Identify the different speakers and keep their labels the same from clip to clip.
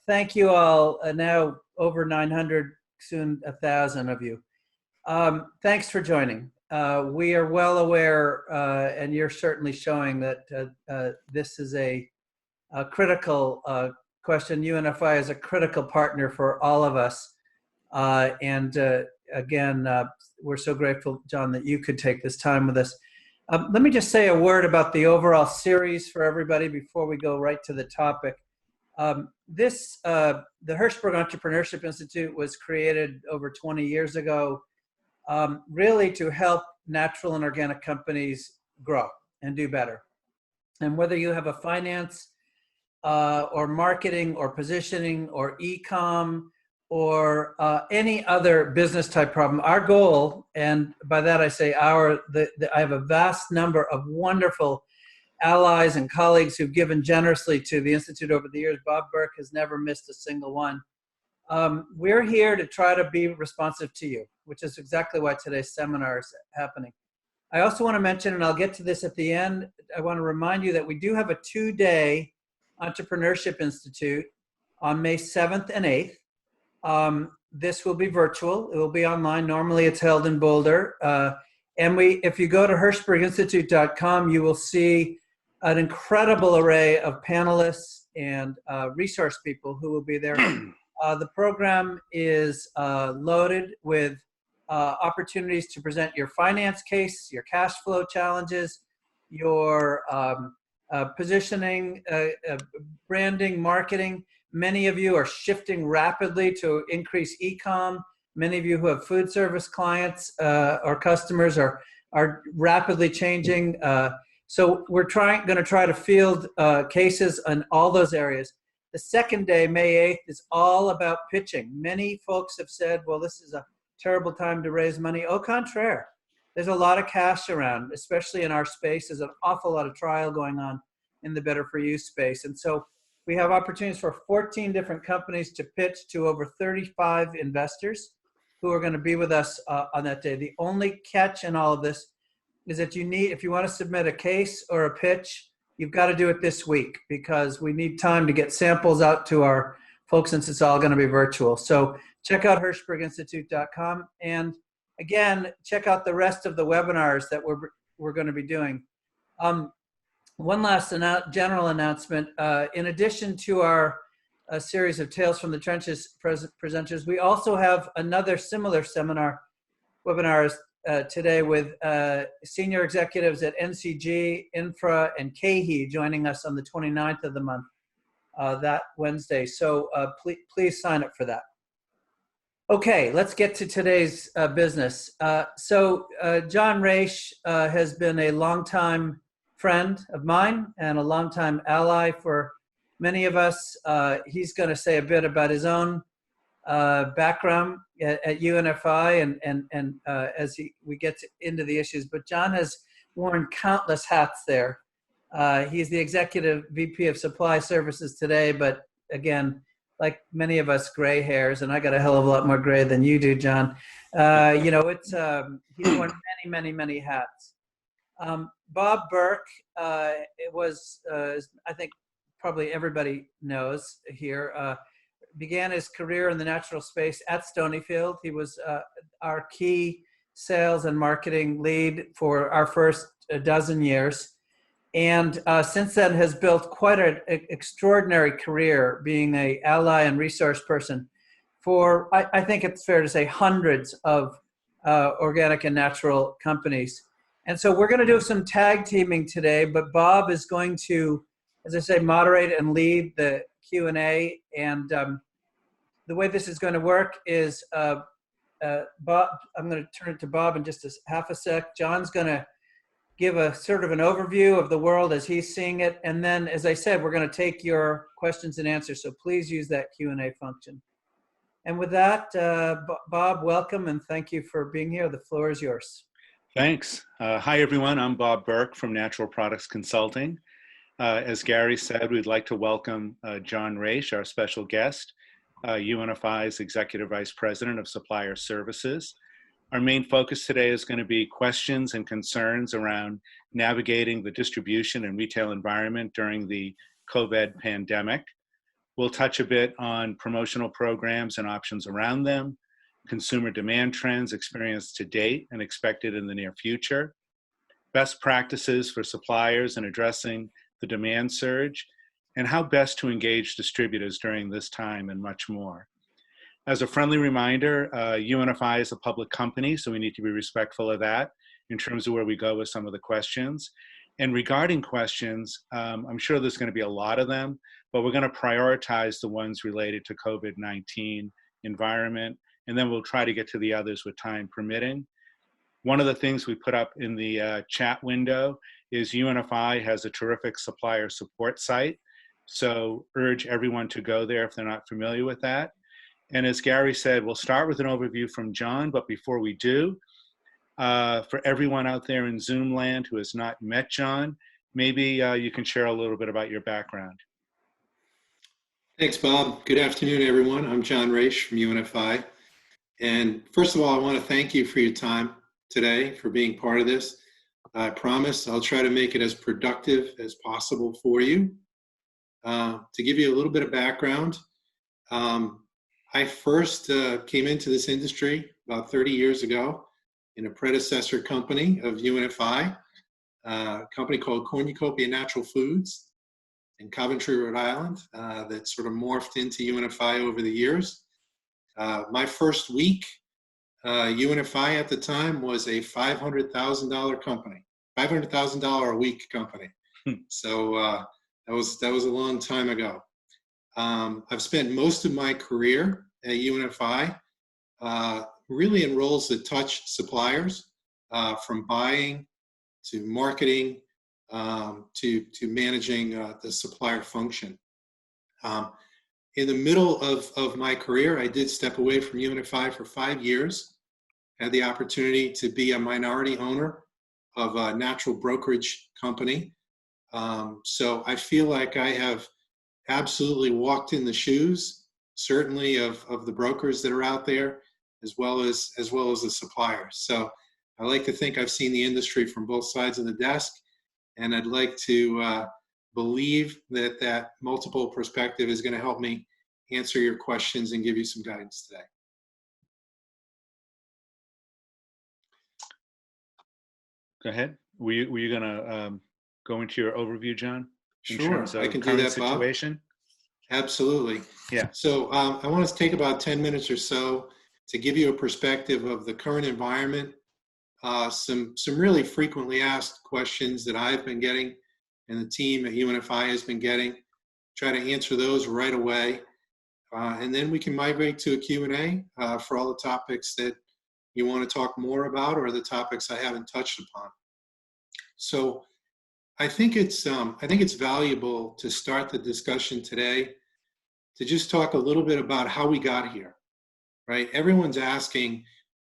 Speaker 1: thank you all, now over 900, soon 1,000 of you. Thanks for joining. We are well aware, and you're certainly showing that this is a critical question. UNFI is a critical partner for all of us. Again, we're so grateful, John, that you could take this time with us. Let me just say a word about the overall series for everybody before we go right to the topic. The Hirshberg Entrepreneurship Institute was created over 20 years ago, really to help natural and organic companies grow and do better. And whether you have a finance or marketing or positioning or e-com or any other business type problem, our goal, and by that I say I have a vast number of wonderful allies and colleagues who've given generously to the Institute over the years. Bob Burke has never missed a single one. We're here to try to be responsive to you, which is exactly why today's seminar is happening. I also want to mention, and I'll get to this at the end, I want to remind you that we do have a 2-day Entrepreneurship Institute on May 7th and 8th. This will be virtual. It will be online. Normally it's held in Boulder. If you go to hirshberginstitute.com, you will see an incredible array of panelists and resource people who will be there. The program is loaded with opportunities to present your finance case, your cash flow challenges, your positioning, branding, marketing. Many of you are shifting rapidly to increase e-com. Many of you who have food service clients or customers are rapidly changing. So we're going to try to field cases in all those areas. The second day, May 8th, is all about pitching. Many folks have said, well, this is a terrible time to raise money. Au contraire. There's a lot of cash around, especially in our space. There's an awful lot of trial going on in the Better For You space. And so we have opportunities for 14 different companies to pitch to over 35 investors who are going to be with us on that day. The only catch in all of this is that if you want to submit a case or a pitch, you've got to do it this week because we need time to get samples out to our folks since it's all going to be virtual. So check out hirshberginstitute.com. And again, check out the rest of the webinars that we're going to be doing. One last general announcement. In addition to our series of Tales from the Trenches presenters, we also have another similar webinars today with senior executives at NCG, Infra, and KHE joining us on the 29th of the month, that Wednesday. So please sign up for that. Okay, let's get to today's business. John Raiche has been a longtime friend of mine and a longtime ally for many of us. He's going to say a bit about his own background at UNFI and as we get into the issues. But John has worn countless hats there. He's the Executive VP of Supply Services today, but again, like many of us, gray hairs, and I got a hell of a lot more gray than you do, John. He's worn many, many hats. Bob Burke was, I think probably everybody knows here, began his career in the natural space at Stonyfield. He was our key sales and marketing lead for our first 12 years. And since then has built quite an extraordinary career being an ally and resource person for, I think it's fair to say, hundreds of organic and natural companies. And so we're going to do some tag teaming today, but Bob is going to, as I say, moderate and lead the Q&A. And the way this is going to work is, Bob, I'm going to turn it to Bob in just half a sec. John's going to give a sort of an overview of the world as he's seeing it. And then, as I said, we're going to take your questions and answers. So please use that Q&A function. And with that, Bob, welcome and thank you for being here. The floor is yours.
Speaker 2: Thanks. Hi, everyone. I'm Bob Burke from Natural Products Consulting. As Gary said, we'd like to welcome John Raiche, our special guest, UNFI's Executive Vice President of Supplier Services. Our main focus today is going to be questions and concerns around navigating the distribution and retail environment during the COVID pandemic. We'll touch a bit on promotional programs and options around them, consumer demand trends experienced to date and expected in the near future, best practices for suppliers in addressing the demand surge, and how best to engage distributors during this time, and much more. As a friendly reminder, UNFI is a public company, so we need to be respectful of that in terms of where we go with some of the questions. And regarding questions, I'm sure there's going to be a lot of them, but we're going to prioritize the ones related to COVID-19 environment, and then we'll try to get to the others with time permitting. One of the things we put up in the chat window is UNFI has a terrific supplier support site, so urge everyone to go there if they're not familiar with that. And as Gary said, we'll start with an overview from John, but before we do, for everyone out there in Zoom land who has not met John, maybe you can share a little bit about your background.
Speaker 3: Thanks, Bob. Good afternoon, everyone. I'm John Raiche from UNFI. And first of all, I want to thank you for your time today, for being part of this. I promise I'll try to make it as productive as possible for you. To give you a little bit of background, I first came into this industry about 30 years ago in a predecessor company of UNFI, a company called Cornucopia Natural Foods in Coventry, Rhode Island, that sort of morphed into UNFI over the years. My first week, UNFI at the time was a $500,000 company, $500,000 a week company. So that was a long time ago. I've spent most of my career at UNFI really in roles that touch suppliers, from buying to marketing to managing the supplier function. In the middle of my career, I did step away from UNFI for 5 years. Had the opportunity to be a minority owner of a natural brokerage company. So I feel like I have absolutely walked in the shoes, certainly of the brokers that are out there, as well as the suppliers. So I like to think I've seen the industry from both sides of the desk, and I'd like to believe that multiple perspective is going to help me answer your questions and give you some guidance today.
Speaker 2: Go ahead. Were you going to go into your overview, John?
Speaker 3: Sure, I can do that, Bob.
Speaker 2: Situation?
Speaker 3: Absolutely.
Speaker 2: Yeah.
Speaker 3: So I want to take about 10 minutes or so to give you a perspective of the current environment, some really frequently asked questions that I've been getting and the team at UNFI has been getting, try to answer those right away. And then we can migrate to a Q&A for all the topics that you want to talk more about or the topics I haven't touched upon. So I think it's valuable to start the discussion today to just talk a little bit about how we got here, right? Everyone's asking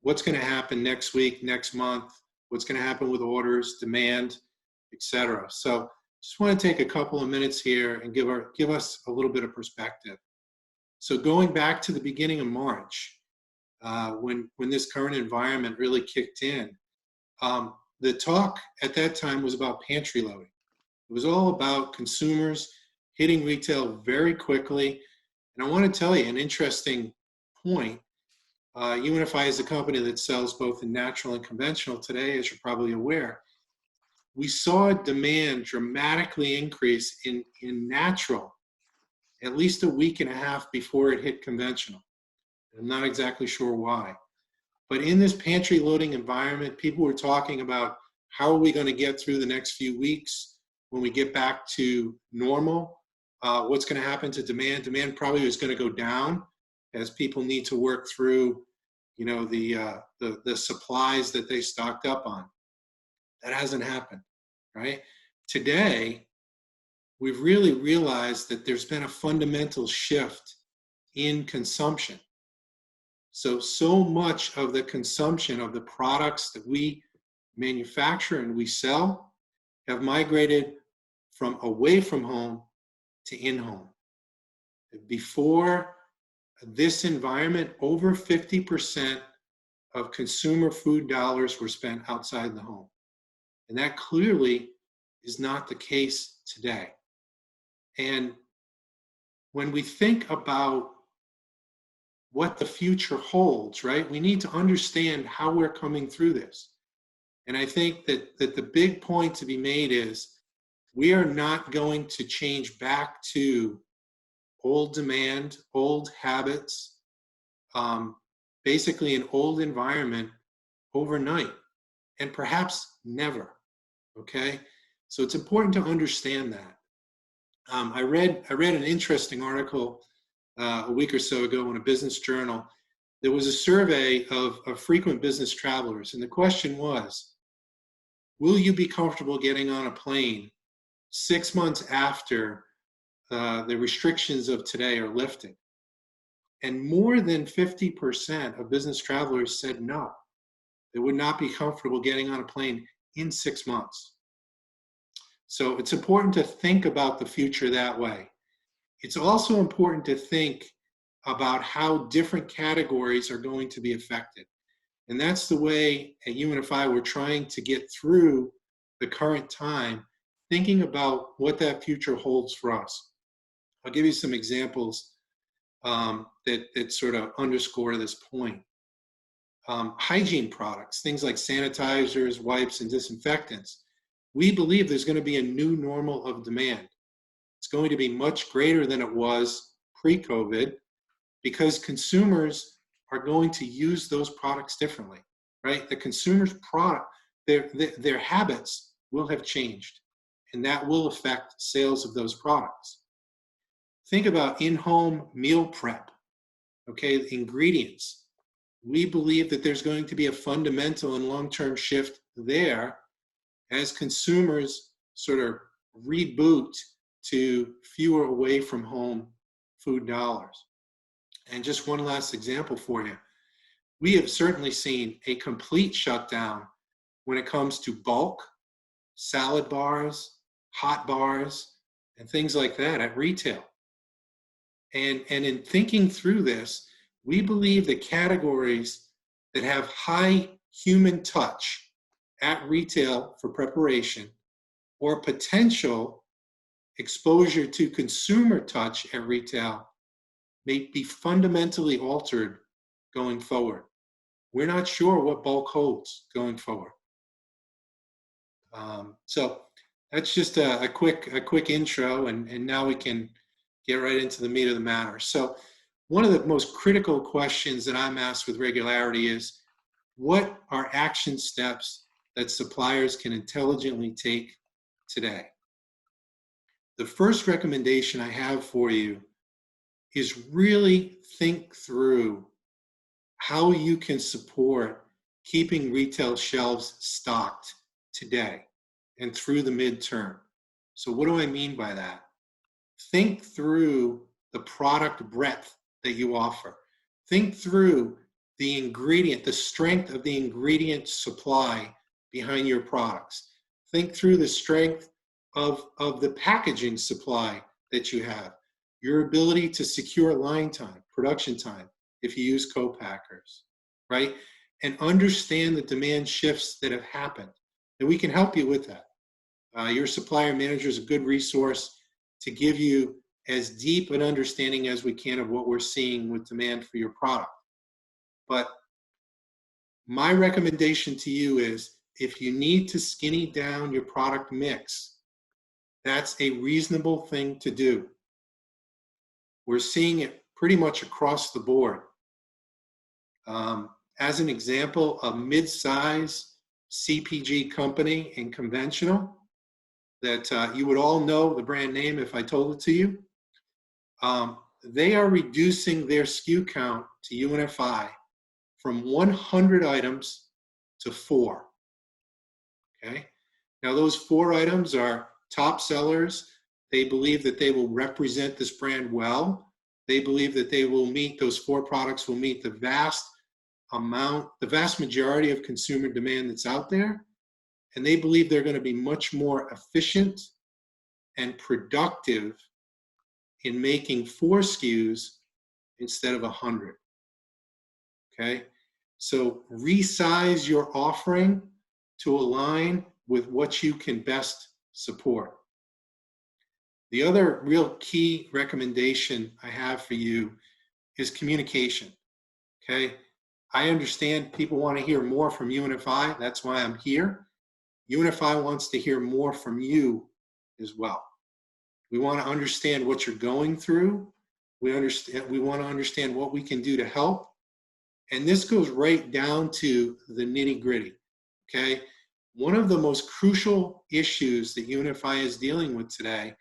Speaker 3: what's going to happen next week, next month, what's going to happen with orders, demand, etc. So just want to take a couple of minutes here and give us a little bit of perspective. So going back to the beginning of March, when this current environment really kicked in, the talk at that time was about pantry loading. It was all about consumers hitting retail very quickly. And I want to tell you an interesting point. UNFI is a company that sells both in natural and conventional today, as you're probably aware. We saw demand dramatically increase in natural at least a week and a half before it hit conventional. I'm not exactly sure why. But in this pantry loading environment, people were talking about how are we going to get through the next few weeks when we get back to normal? What's going to happen to demand? Demand probably is going to go down as people need to work through, the supplies that they stocked up on. That hasn't happened, right? Today, we've really realized that there's been a fundamental shift in consumption. So much of the consumption of the products that we manufacture and we sell have migrated from away from home to in-home. Before this environment, over 50% of consumer food dollars were spent outside the home. And that clearly is not the case today. And when we think about what the future holds, right, we need to understand how we're coming through this. And I think that the big point to be made is we are not going to change back to old demand, old habits, basically an old environment overnight, and perhaps never, okay? So it's important to understand that. I read an interesting article a week or so ago in a business journal. There was a survey of frequent business travelers, and the question was, will you be comfortable getting on a plane 6 months after the restrictions of today are lifted? And more than 50% of business travelers said no. They would not be comfortable getting on a plane in 6 months. So it's important to think about the future that way. It's also important to think about how different categories are going to be affected. And that's the way at UNFI we're trying to get through the current time, thinking about what that future holds for us. I'll give you some examples that sort of underscore this point. Hygiene products, things like sanitizers, wipes, and disinfectants. We believe there's going to be a new normal of demand. It's going to be much greater than it was pre-COVID because consumers are going to use those products differently, right? The consumer's product, their habits will have changed, and that will affect sales of those products. Think about in-home meal prep, okay, the ingredients. We believe that there's going to be a fundamental and long-term shift there as consumers sort of reboot to fewer away from home food dollars. And just one last example for you. We have certainly seen a complete shutdown when it comes to bulk, salad bars, hot bars, and things like that at retail. And in thinking through this, we believe that categories that have high human touch at retail for preparation or potential exposure to consumer touch at retail may be fundamentally altered going forward. We're not sure what bulk holds going forward. So that's just a quick intro, and now we can get right into the meat of the matter. So one of the most critical questions that I'm asked with regularity is, what are action steps that suppliers can intelligently take today? The first recommendation I have for you is really think through how you can support keeping retail shelves stocked today and through the midterm. So what do I mean by that? Think through the product breadth that you offer. Think through the ingredient, the strength of the ingredient supply behind your products. Think through the strength of the packaging supply that you have, your ability to secure line time, production time, if you use co-packers, right? And understand the demand shifts that have happened. And we can help you with that. Your supplier manager is a good resource to give you as deep an understanding as we can of what we're seeing with demand for your product. But my recommendation to you is, if you need to skinny down your product mix, that's a reasonable thing to do. We're seeing it pretty much across the board. As an example, a mid-size CPG company in conventional that you would all know the brand name if I told it to you. They are reducing their SKU count to UNFI from 100 items to 4. Okay. Now those 4 items are top sellers. They believe that they will represent this brand well. They believe that they will meet, those 4 products will meet the vast majority of consumer demand that's out there. And they believe they're going to be much more efficient and productive in making 4 SKUs instead of 100. Okay. So resize your offering to align with what you can best support. The other real key recommendation I have for you is communication, okay? I understand people want to hear more from UNFI. That's why I'm here. UNFI wants to hear more from you as well. We want to understand what you're going through. We want to understand what we can do to help. And this goes right down to the nitty-gritty, okay? One of the most crucial issues that UNFI is dealing with today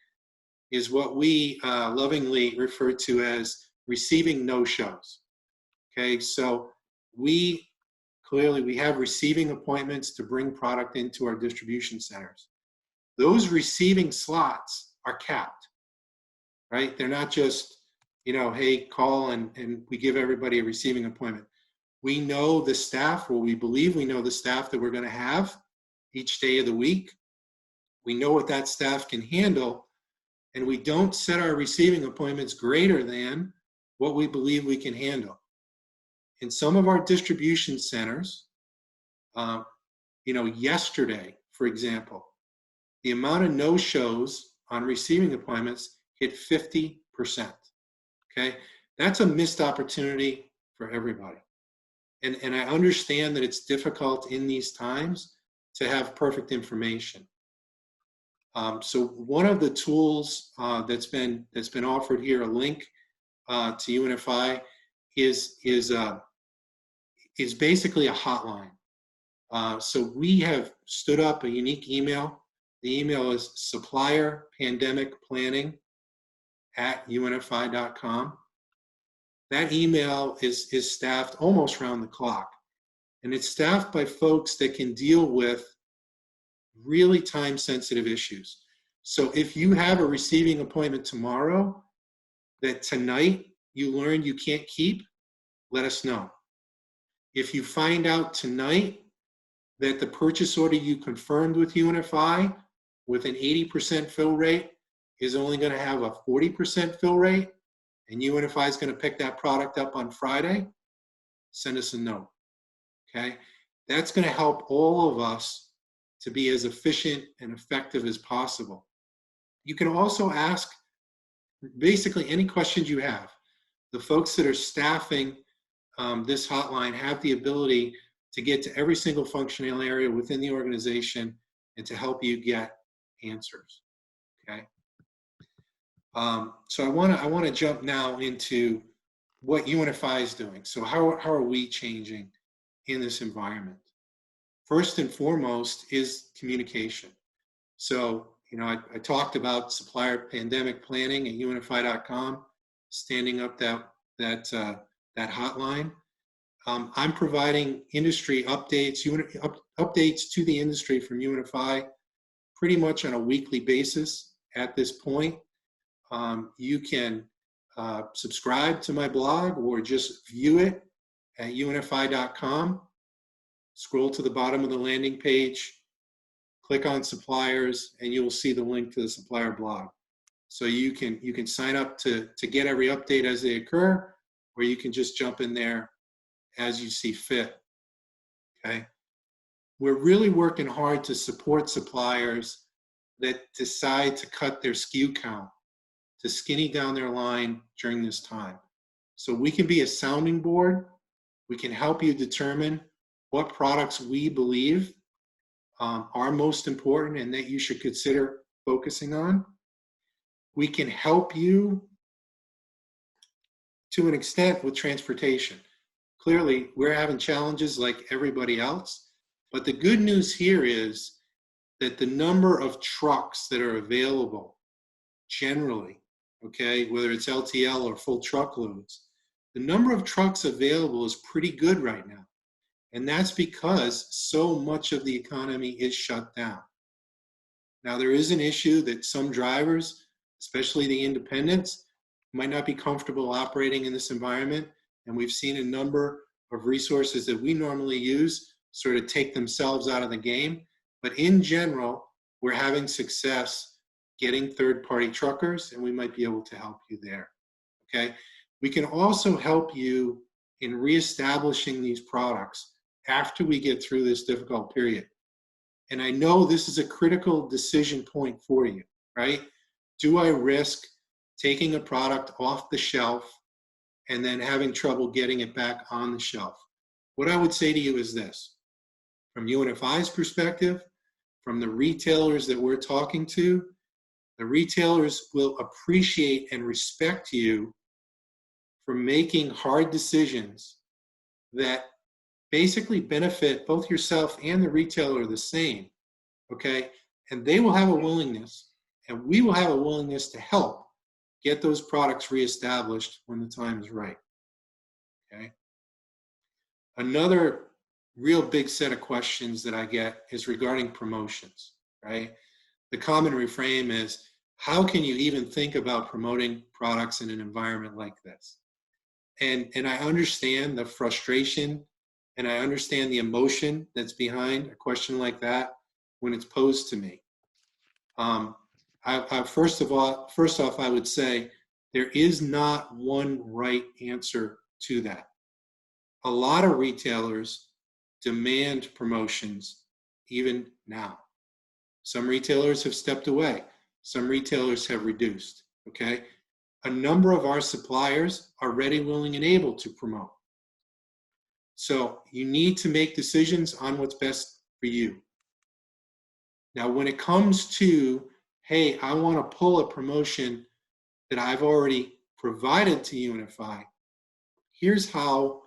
Speaker 3: is what we lovingly refer to as receiving no-shows, okay? So we have receiving appointments to bring product into our distribution centers. Those receiving slots are capped, right? They're not just, hey, call and we give everybody a receiving appointment. We know the staff, or we believe we know the staff that we're going to have each day of the week. We know what that staff can handle, and we don't set our receiving appointments greater than what we believe we can handle. In some of our distribution centers, yesterday, for example, the amount of no-shows on receiving appointments hit 50%, okay? That's a missed opportunity for everybody. And I understand that it's difficult in these times to have perfect information. So one of the tools that's been offered here, a link to UNFI, is basically a hotline. So we have stood up a unique email. The email is supplierpandemicplanning@unfi.com. That email is staffed almost round the clock. And it's staffed by folks that can deal with really time-sensitive issues. So if you have a receiving appointment tomorrow that tonight you learn you can't keep, let us know. If you find out tonight that the purchase order you confirmed with UNFI with an 80% fill rate is only going to have a 40% fill rate, and UNFI is going to pick that product up on Friday, send us a note, okay? That's going to help all of us to be as efficient and effective as possible. You can also ask basically any questions you have. The folks that are staffing this hotline have the ability to get to every single functional area within the organization and to help you get answers, okay? So I want to jump now into what UNFI is doing. So how are we changing in this environment? First and foremost is communication. So, I talked about supplier pandemic planning at unfi.com, standing up that hotline. I'm providing industry updates, updates to the industry from UNFI pretty much on a weekly basis at this point. You can subscribe to my blog or just view it at unfi.com. Scroll to the bottom of the landing page, click on suppliers, and you will see the link to the supplier blog. So you can sign up to get every update as they occur, or you can just jump in there as you see fit, okay? We're really working hard to support suppliers that decide to cut their SKU count, to skinny down their line during this time. So we can be a sounding board. We can help you determine what products we believe are most important and that you should consider focusing on. We can help you to an extent with transportation. Clearly, we're having challenges like everybody else, but the good news here is that the number of trucks that are available generally, okay, whether it's LTL or full truckloads, the number of trucks available is pretty good right now. And that's because so much of the economy is shut down. Now, there is an issue that some drivers, especially the independents, might not be comfortable operating in this environment. And we've seen a number of resources that we normally use sort of take themselves out of the game. But in general, we're having success getting third-party truckers, and we might be able to help you there, okay? We can also help you in reestablishing these products after we get through this difficult period. And I know this is a critical decision point for you, right? do I risk taking a product off the shelf and then having trouble getting it back on the shelf? What I would say to you is this: from UNFI's perspective, from the retailers that we're talking to, the retailers will appreciate and respect you for making hard decisions that basically benefit both yourself and the retailer the same, okay? And they will have a willingness, and we will have a willingness to help get those products reestablished when the time is right, okay? Another real big set of questions that I get is regarding promotions, right? The common refrain is, how can you even think about promoting products in an environment like this? And I understand the frustration, and I understand the emotion that's behind a question like that when it's posed to me. First off, I would say there is not one right answer to that. A lot of retailers demand promotions even now. Some retailers have stepped away. Some retailers have reduced, okay? A number of our suppliers are ready, willing, and able to promote. So you need to make decisions on what's best for you. Now, when it comes to, hey, I want to pull a promotion that I've already provided to UNFI, here's how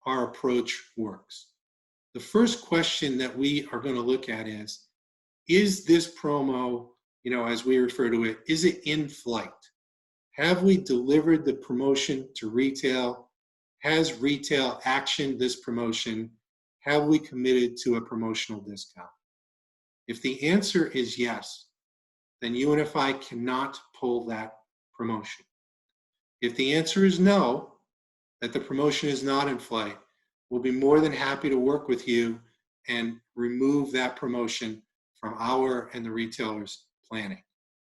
Speaker 3: our approach works. The first question that we are going to look at is this promo, as we refer to it, is it in flight? Have we delivered the promotion to retail? Has retail actioned this promotion? Have we committed to a promotional discount? If the answer is yes, then UNFI cannot pull that promotion. If the answer is no, that the promotion is not in flight, we'll be more than happy to work with you and remove that promotion from our and the retailer's planning,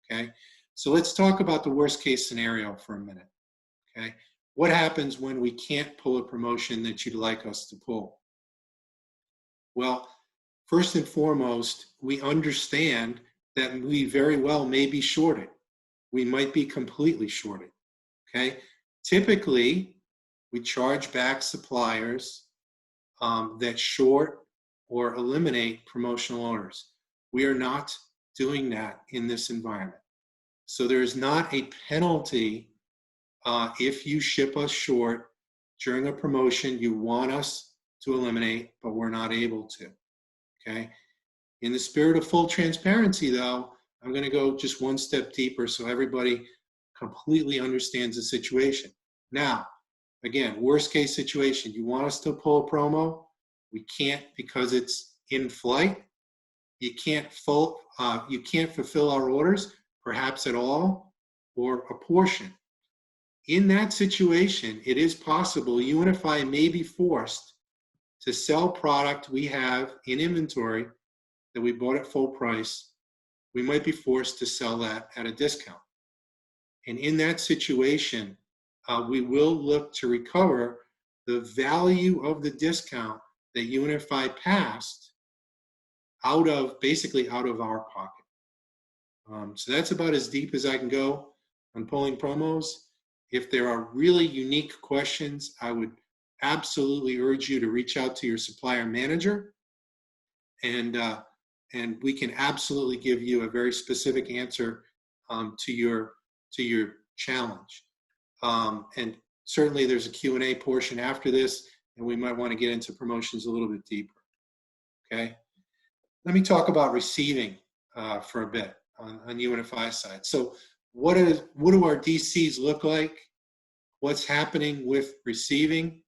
Speaker 3: okay? So let's talk about the worst case scenario for a minute, okay? What happens when we can't pull a promotion that you'd like us to pull? Well, first and foremost, we understand that we very well may be shorted. We might be completely shorted, okay? Typically, we charge back suppliers that short or eliminate promotional orders. We are not doing that in this environment. So there is not a penalty if you ship us short during a promotion you want us to eliminate, but we're not able to, okay? In the spirit of full transparency, though, I'm going to go just one step deeper so everybody completely understands the situation. Now, again, worst case situation, you want us to pull a promo, we can't because it's in flight. You can't fulfill our orders, perhaps at all, or a portion. In that situation, it is possible UNFI may be forced to sell product we have in inventory that we bought at full price. We might be forced to sell that at a discount. And in that situation, we will look to recover the value of the discount that UNFI passed basically out of our pocket. So that's about as deep as I can go on pulling promos. If there are really unique questions, I would absolutely urge you to reach out to your supplier manager, and we can absolutely give you a very specific answer to your challenge. And certainly there's a Q&A portion after this, and we might want to get into promotions a little bit deeper. Okay, let me talk about receiving for a bit on UNFI side. So what do our DCs look like? What's happening with receiving?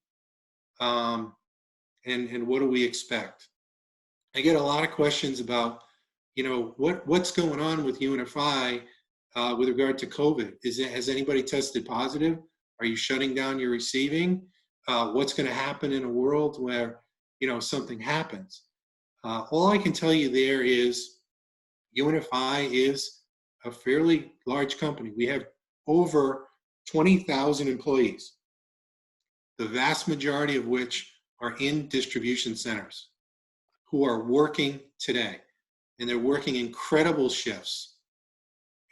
Speaker 3: And what do we expect? I get a lot of questions about, what's going on with UNFI with regard to COVID. Has anybody tested positive? Are you shutting down your receiving? What's going to happen in a world where, something happens? All I can tell you there is UNFI is a fairly large company. We have over 20,000 employees, the vast majority of which are in distribution centers who are working today. And they're working incredible shifts.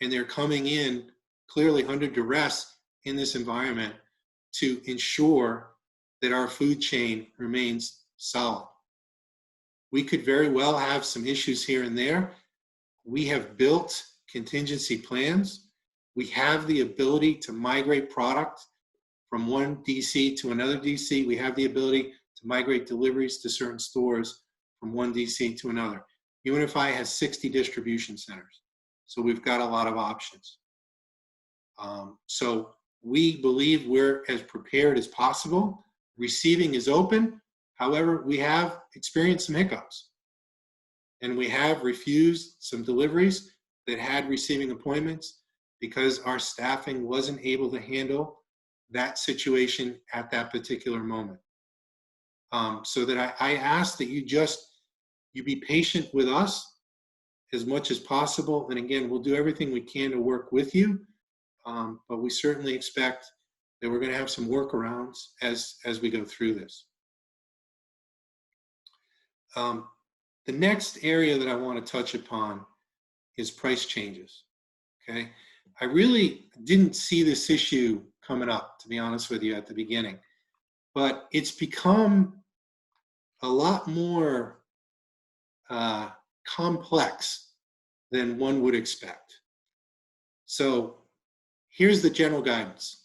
Speaker 3: and they're coming in clearly under duress in this environment to ensure that our food chain remains solid. We could very well have some issues here and there. We have built contingency plans. We have the ability to migrate product from one DC to another DC. We have the ability to migrate deliveries to certain stores from one DC to another. UNFI has 60 distribution centers, so we've got a lot of options. So we believe we're as prepared as possible. Receiving is open. However, we have experienced some hiccups, and we have refused some deliveries that had receiving appointments because our staffing wasn't able to handle that situation at that particular moment. So that I ask that you be patient with us as much as possible. And again, we'll do everything we can to work with you. But we certainly expect that we're going to have some workarounds as we go through this. The next area that I want to touch upon is price changes. Okay, I really didn't see this issue coming up, to be honest with you, at the beginning, but it's become a lot more complex than one would expect. So here's the general guidance.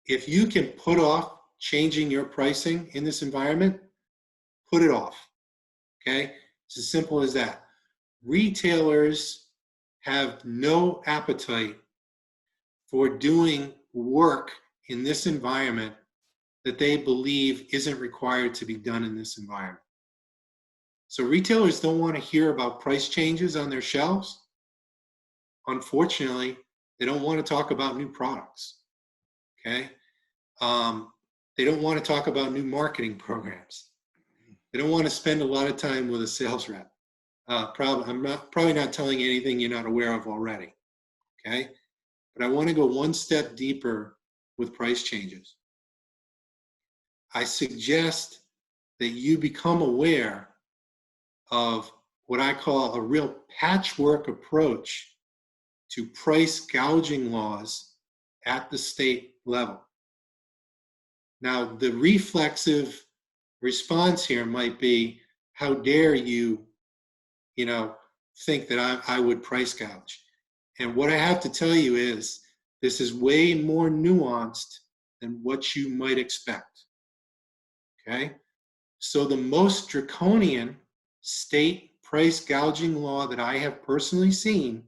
Speaker 3: If you can put off changing your pricing in this environment, put it off, okay? It's as simple as that. Retailers have no appetite for doing work in this environment that they believe isn't required to be done in this environment. So retailers don't want to hear about price changes on their shelves. Unfortunately, they don't want to talk about new products, okay? They don't want to talk about new marketing programs. They don't want to spend a lot of time with a sales rep. I'm probably not telling you anything you're not aware of already, okay? But I want to go one step deeper with price changes. I suggest that you become aware of what I call a real patchwork approach to price gouging laws at the state level. Now, the reflexive response here might be, how dare you, think that I would price gouge? And what I have to tell you is, this is way more nuanced than what you might expect, okay? So the most draconian state price gouging law that I have personally seen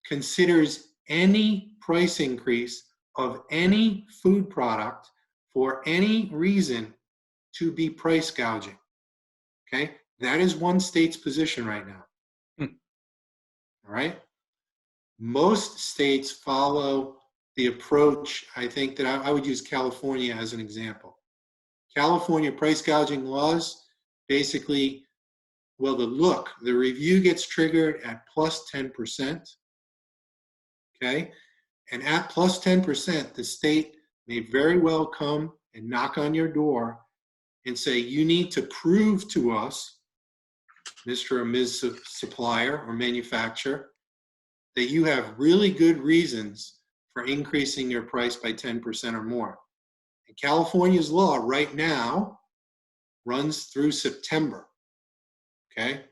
Speaker 3: considers any price increase of any food product for any reason to be price gouging, okay? That is one state's position right now, all right? Most states follow the approach, I think that I would use California as an example. California price gouging laws, basically, well, the review gets triggered at plus 10%, okay? And at plus 10%, the state may very well come and knock on your door and say, you need to prove to us, Mr. or Ms. Supplier or manufacturer, that you have really good reasons for increasing your price by 10% or more. And California's law right now runs through September, okay?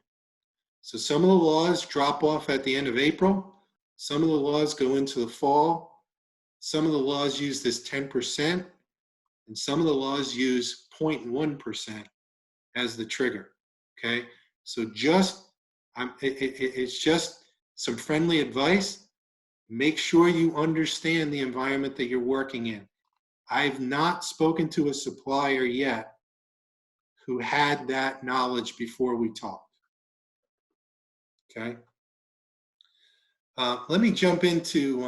Speaker 3: So some of the laws drop off at the end of April. Some of the laws go into the fall. Some of the laws use this 10%, and some of the laws use 0.1% as the trigger, okay? So it's just some friendly advice. Make sure you understand the environment that you're working in. I've not spoken to a supplier yet who had that knowledge before we talked, okay? Let me jump into,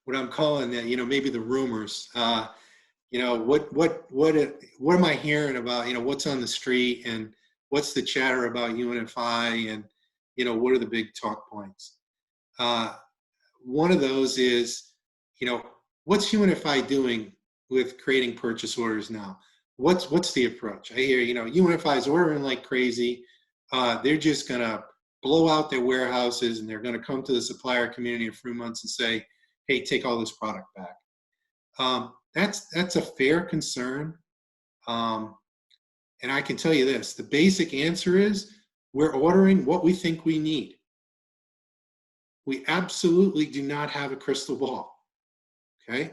Speaker 3: what I'm calling, maybe the rumors. What am I hearing about, what's on the street, and what's the chatter about UNFI, and, what are the big talk points? One of those is, what's UNFI doing with creating purchase orders now? What's the approach? I hear, UNFI is ordering like crazy. They're just gonna blow out their warehouses and they're going to come to the supplier community in a few months and say, hey, take all this product back. That's a fair concern. And I can tell you this, the basic answer is we're ordering what we think we need. We absolutely do not have a crystal ball, okay?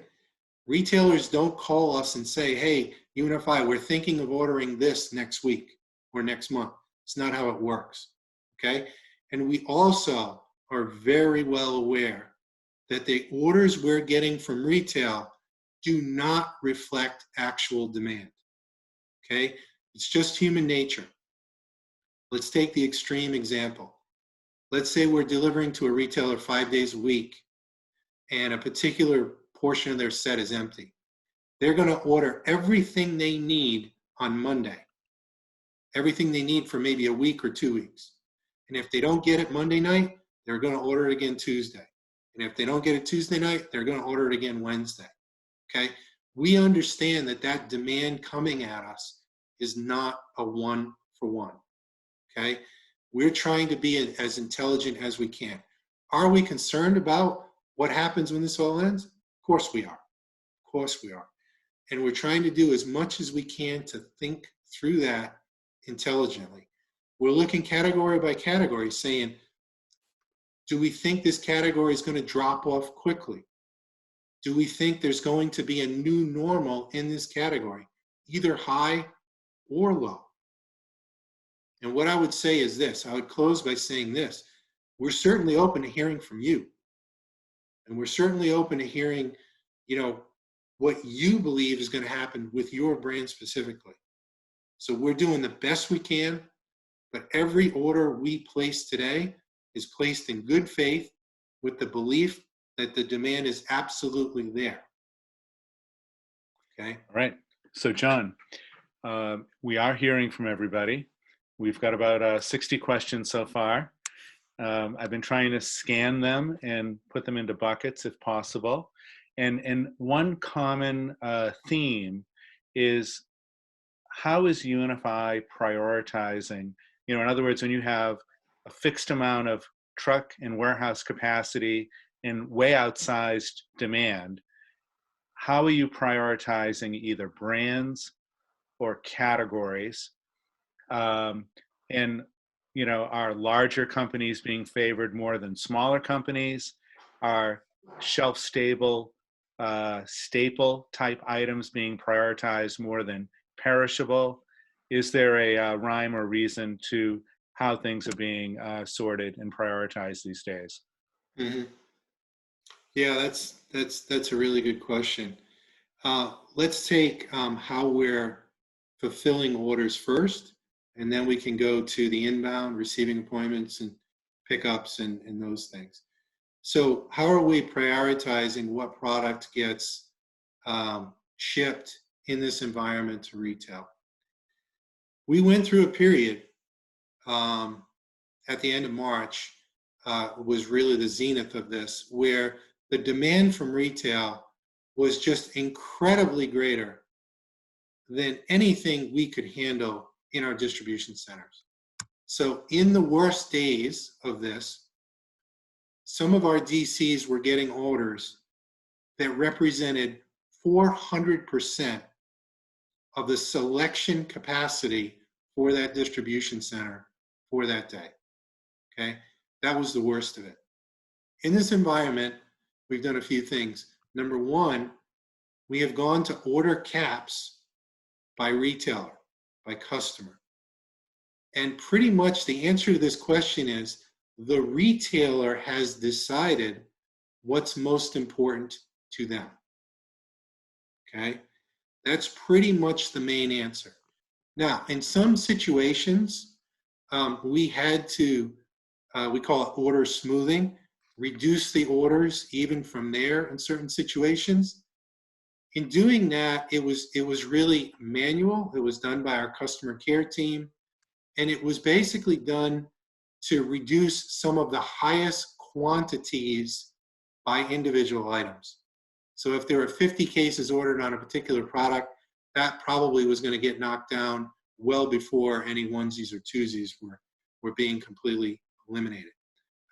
Speaker 3: Retailers don't call us and say, hey, UNFI, we're thinking of ordering this next week or next month. It's not how it works, okay? And we also are very well aware that the orders we're getting from retail do not reflect actual demand, okay? It's just human nature. Let's take the extreme example. Let's say we're delivering to a retailer 5 days a week and a particular portion of their set is empty. They're going to order everything they need on Monday, everything they need for maybe a week or 2 weeks. And if they don't get it Monday night, they're going to order it again Tuesday. And if they don't get it Tuesday night, they're going to order it again Wednesday. Okay? We understand that that demand coming at us is not a one-for-one. Okay? We're trying to be as intelligent as we can. Are we concerned about what happens when this all ends? Of course we are. Of course we are. And we're trying to do as much as we can to think through that intelligently. We're looking category by category saying, do we think this category is going to drop off quickly? Do we think there's going to be a new normal in this category, either high or low? And what I would say is this, I would close by saying this, we're certainly open to hearing from you. And we're certainly open to hearing, what you believe is going to happen with your brand specifically. So we're doing the best we can, but every order we place today is placed in good faith with the belief that the demand is absolutely there. Okay?
Speaker 2: All right. So John, we are hearing from everybody. We've got about 60 questions so far. I've been trying to scan them and put them into buckets if possible. And one common theme is, how is UNFI prioritizing? In other words, when you have a fixed amount of truck and warehouse capacity and way outsized demand, how are you prioritizing either brands or categories? And are larger companies being favored more than smaller companies? Are shelf stable, staple type items being prioritized more than perishable? Is there a rhyme or reason to how things are being sorted and prioritized these days?
Speaker 3: Mm-hmm. Yeah, that's a really good question. Let's take how we're fulfilling orders first, and then we can go to the inbound, receiving appointments and pickups and those things. So how are we prioritizing what product gets shipped in this environment to retail? We went through a period at the end of March, was really the zenith of this, where the demand from retail was just incredibly greater than anything we could handle in our distribution centers. So in the worst days of this, some of our DCs were getting orders that represented 400% of the selection capacity for that distribution center for that day. Okay, that was the worst of it. In this environment, we've done a few things. Number one, we have gone to order caps by retailer, by customer. And pretty much the answer to this question is the retailer has decided what's most important to them. Okay, that's pretty much the main answer. Now, in some situations, we had to, we call it order smoothing, reduce the orders even from there in certain situations. In doing that, it was really manual. It was done by our customer care team, and it was basically done to reduce some of the highest quantities by individual items. So if there were 50 cases ordered on a particular product, that probably was going to get knocked down well before any onesies or twosies were being completely eliminated.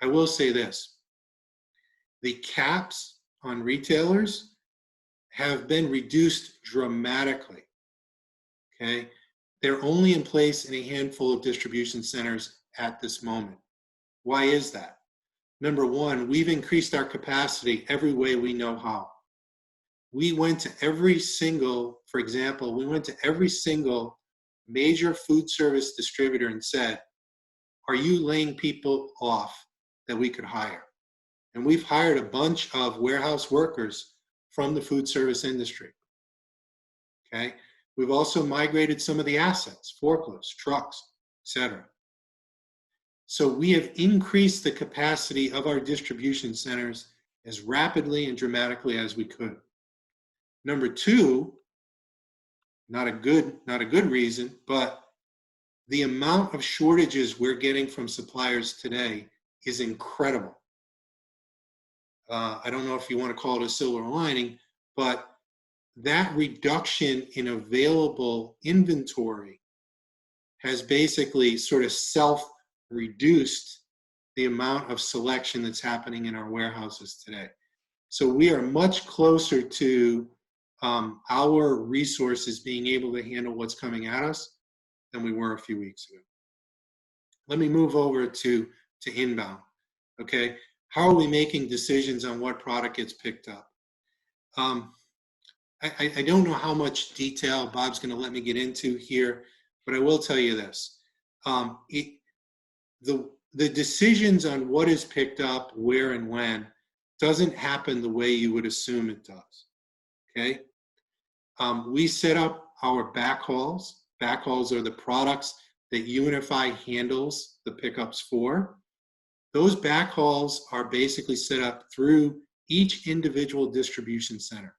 Speaker 3: I will say this. The caps on retailers have been reduced dramatically, okay? They're only in place in a handful of distribution centers at this moment. Why is that? Number one, we've increased our capacity every way we know how. We went to every single, for example, we went to every single major food service distributor and said, are you laying people off that we could hire? And we've hired a bunch of warehouse workers from the food service industry, okay? We've also migrated some of the assets, forklifts, trucks, etc. So we have increased the capacity of our distribution centers as rapidly and dramatically as we could. Number two, not a good reason, but the amount of shortages we're getting from suppliers today is incredible. I don't know if you want to call it a silver lining, but that reduction in available inventory has basically sort of self-reduced the amount of selection that's happening in our warehouses today. So we are much closer to our resources being able to handle what's coming at us than we were a few weeks ago. Let me move over to inbound, okay? How are we making decisions on what product gets picked up? I don't know how much detail Bob's going to let me get into here, but I will tell you this. The decisions on what is picked up, where and when, doesn't happen the way you would assume it does, okay? We set up our backhauls. Backhauls are the products that UNFI handles the pickups for. Those backhauls are basically set up through each individual distribution center.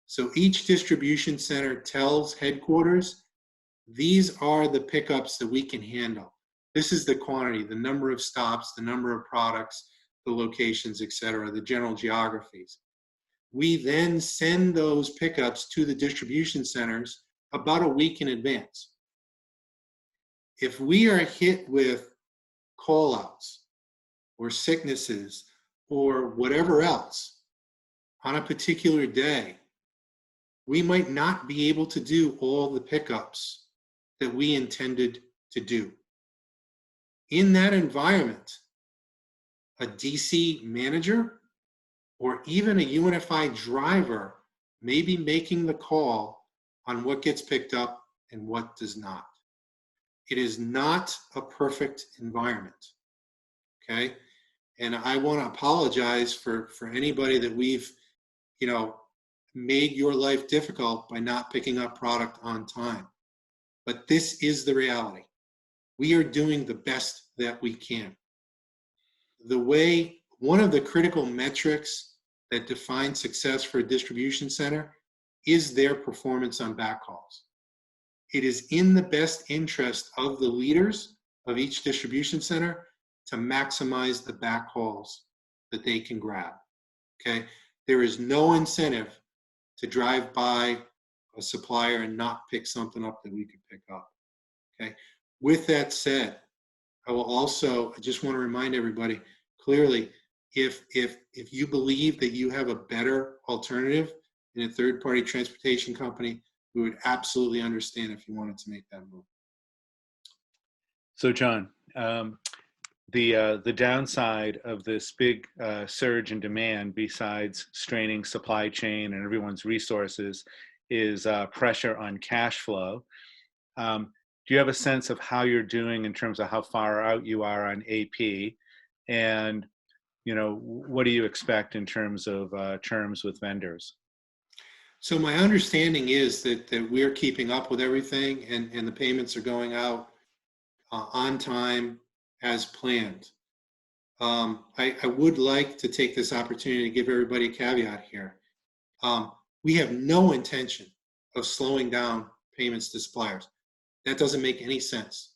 Speaker 3: So each distribution center tells headquarters, these are the pickups that we can handle. This is the quantity, the number of stops, the number of products, the locations, etc., the general geographies. We then send those pickups to the distribution centers about a week in advance. If we are hit with call-outs or sicknesses or whatever else on a particular day, we might not be able to do all the pickups that we intended to do. In that environment, a DC manager or even a UNFI driver may be making the call on what gets picked up and what does not. It is not a perfect environment, okay? And I want to apologize for anybody that we've, made your life difficult by not picking up product on time. But this is the reality. We are doing the best that we can. One of the critical metrics that define success for a distribution center is their performance on backhauls. It is in the best interest of the leaders of each distribution center to maximize the backhauls that they can grab, okay? There is no incentive to drive by a supplier and not pick something up that we could pick up, okay? With that said, I just want to remind everybody clearly, if you believe that you have a better alternative in a third-party transportation company, we would absolutely understand if you wanted to make that move.
Speaker 2: So John, the downside of this big surge in demand, besides straining supply chain and everyone's resources, is pressure on cash flow. Do you have a sense of how you're doing in terms of how far out you are on AP? And what do you expect in terms of terms with vendors?
Speaker 3: So my understanding is that we're keeping up with everything and the payments are going out on time as planned. I would like to take this opportunity to give everybody a caveat here. We have no intention of slowing down payments to suppliers. That doesn't make any sense.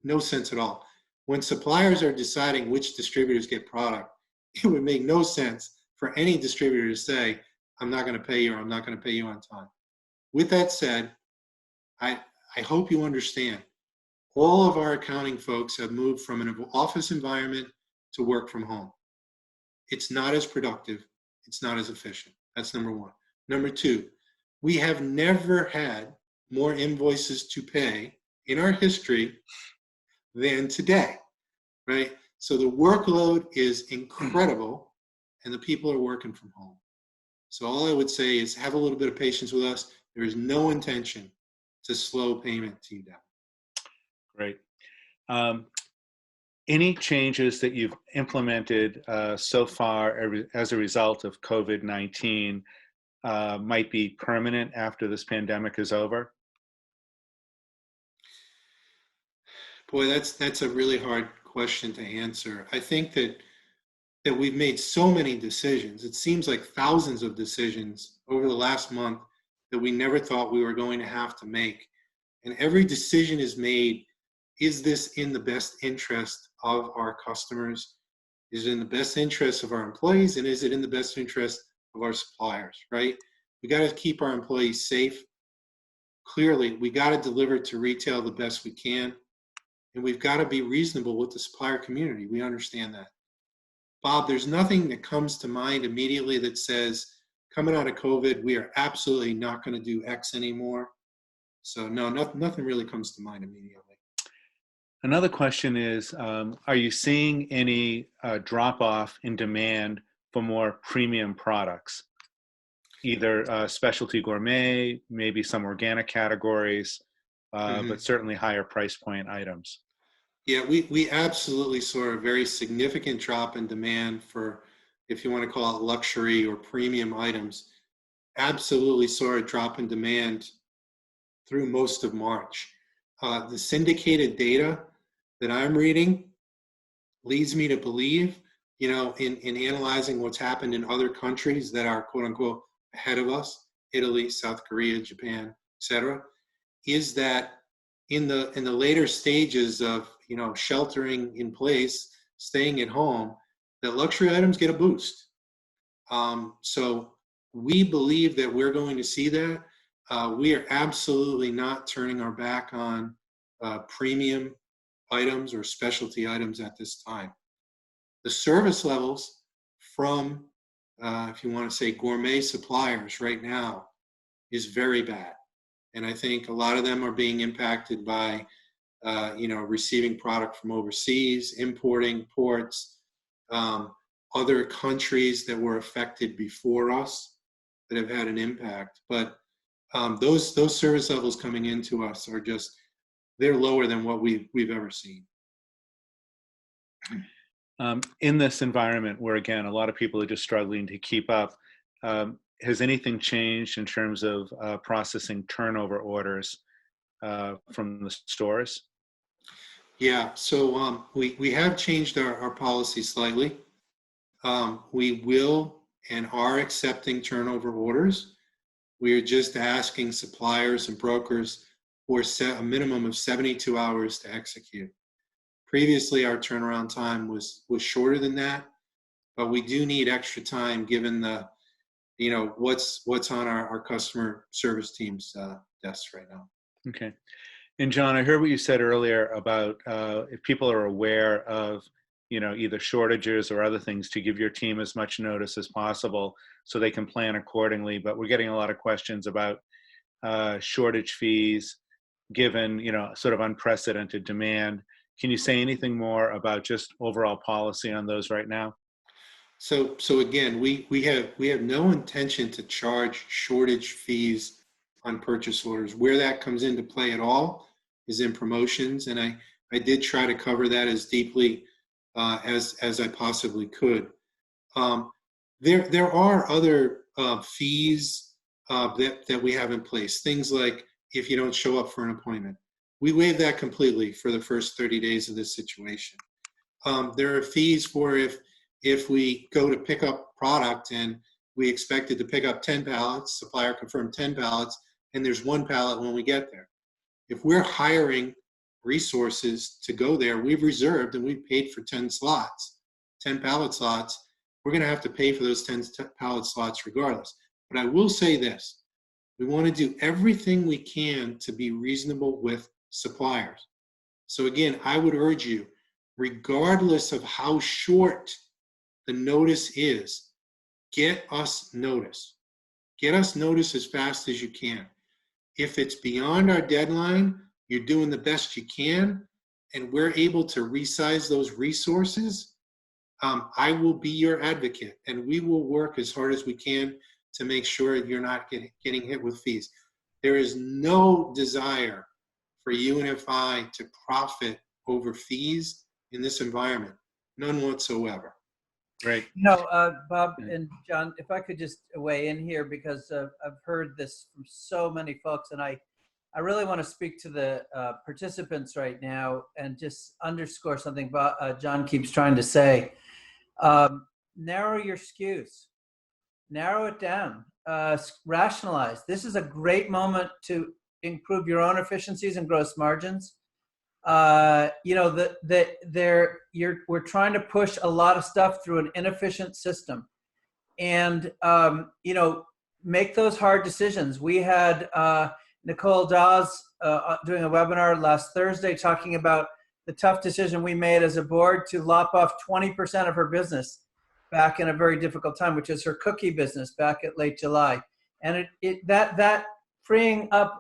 Speaker 3: No sense at all. When suppliers are deciding which distributors get product, it would make no sense for any distributor to say, I'm not going to pay you or I'm not going to pay you on time. With that said, I hope you understand all of our accounting folks have moved from an office environment to work from home. It's not as productive. It's not as efficient. That's number one. Number two, we have never had more invoices to pay in our history than today, right? So the workload is incredible and the people are working from home. So all I would say is have a little bit of patience with us. There is no intention to slow payment to you down.
Speaker 2: Great. Any changes that you've implemented so far as a result of COVID-19 might be permanent after this pandemic is over?
Speaker 3: Boy, that's a really hard question to answer. I think that we've made so many decisions. It seems like thousands of decisions over the last month that we never thought we were going to have to make. And every decision is made, is this in the best interest of our customers? Is it in the best interest of our employees? And is it in the best interest of our suppliers, right? We got to keep our employees safe. Clearly, we got to deliver to retail the best we can. And we've got to be reasonable with the supplier community. We understand that. Bob, there's nothing that comes to mind immediately that says, coming out of COVID, we are absolutely not going to do X anymore. So no, nothing really comes to mind immediately.
Speaker 2: Another question is, are you seeing any drop-off in demand for more premium products? Either specialty gourmet, maybe some organic categories, but certainly higher price point items.
Speaker 3: Yeah, we absolutely saw a very significant drop in demand for, if you want to call it luxury or premium items. Absolutely saw a drop in demand through most of March. The syndicated data that I'm reading leads me to believe, in analyzing what's happened in other countries that are quote unquote ahead of us, Italy, South Korea, Japan, etc., is that in the later stages of sheltering in place, staying at home, that luxury items get a boost. So we believe that we're going to see that. We are absolutely not turning our back on premium items or specialty items at this time. The service levels from, if you want to say gourmet suppliers right now, is very bad. And I think a lot of them are being impacted by, receiving product from overseas, importing ports, other countries that were affected before us that have had an impact. But those service levels coming into us are they're lower than what we've ever seen.
Speaker 2: In this environment where, again, a lot of people are just struggling to keep up, has anything changed in terms of processing turnover orders from the stores?
Speaker 3: Yeah, so we have changed our policy slightly. We will and are accepting turnover orders. We are just asking suppliers and brokers for a minimum of 72 hours to execute. Previously, our turnaround time was shorter than that, but we do need extra time given the, what's on our customer service team's desks right now.
Speaker 2: Okay. And John, I heard what you said earlier about if people are aware of, either shortages or other things, to give your team as much notice as possible so they can plan accordingly. But we're getting a lot of questions about shortage fees given, sort of unprecedented demand. Can you say anything more about just overall policy on those right now?
Speaker 3: So again, we have no intention to charge shortage fees on purchase orders. Where that comes into play at all is in promotions, and I did try to cover that as deeply as I possibly could. There are other fees that we have in place. Things like if you don't show up for an appointment, we waive that completely for the first 30 days of this situation. There are fees for if we go to pick up product and we expected to pick up 10 pallets, supplier confirmed 10 pallets, and there's 1 pallet when we get there. If we're hiring resources to go there, we've reserved and we've paid for 10 slots, 10 pallet slots. We're going to have to pay for those 10 pallet slots regardless. But I will say this, we want to do everything we can to be reasonable with suppliers. So again, I would urge you, regardless of how short the notice is, get us notice. Get us notice as fast as you can. If it's beyond our deadline, you're doing the best you can, and we're able to resize those resources, I will be your advocate, and we will work as hard as we can to make sure you're not getting hit with fees. There is no desire for UNFI to profit over fees in this environment. None whatsoever.
Speaker 2: Right.
Speaker 1: Bob and John, if I could just weigh in here, because I've heard this from so many folks, and I really want to speak to the participants right now and just underscore something John keeps trying to say. Narrow your SKUs, narrow it down, rationalize. This is a great moment to improve your own efficiencies and gross margins. We're trying to push a lot of stuff through an inefficient system, and make those hard decisions. We had Nicole Dawes doing a webinar last Thursday talking about the tough decision we made as a board to lop off 20% of her business back in a very difficult time, which is her cookie business back at late July. And that freeing up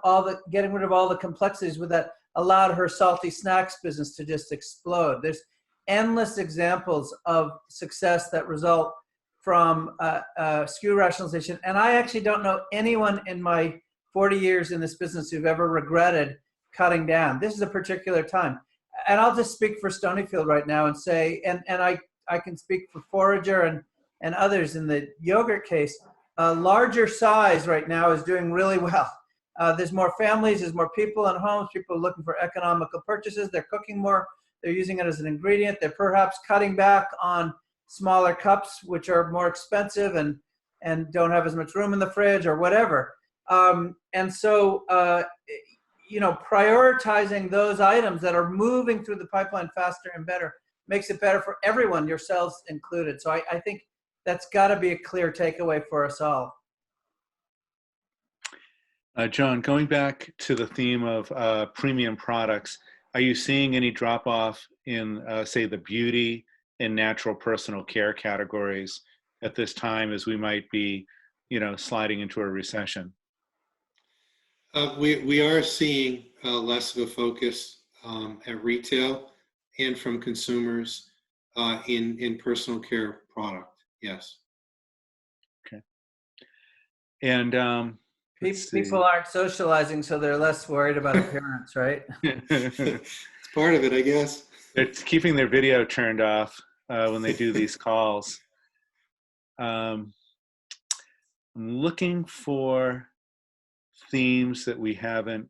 Speaker 1: getting rid of all the complexities with that allowed her salty snacks business to just explode. There's endless examples of success that result from SKU rationalization. And I actually don't know anyone in my 40 years in this business who've ever regretted cutting down. This is a particular time. And I'll just speak for Stonyfield right now and say, and I can speak for Forager and others in the yogurt case, larger size right now is doing really well. There's more families, there's more people in homes, people are looking for economical purchases, they're cooking more, they're using it as an ingredient, they're perhaps cutting back on smaller cups, which are more expensive and don't have as much room in the fridge or whatever. Prioritizing those items that are moving through the pipeline faster and better makes it better for everyone, yourselves included. So I think that's got to be a clear takeaway for us all.
Speaker 2: John, going back to the theme of premium products, are you seeing any drop-off in, say, the beauty and natural personal care categories at this time as we might be, sliding into a recession?
Speaker 3: We are seeing less of a focus at retail and from consumers in personal care product. Yes.
Speaker 2: Okay. And
Speaker 1: people aren't socializing, so they're less worried about appearance, right?
Speaker 3: It's part of it, I guess.
Speaker 2: It's keeping their video turned off when they do these calls. I'm looking for themes that we haven't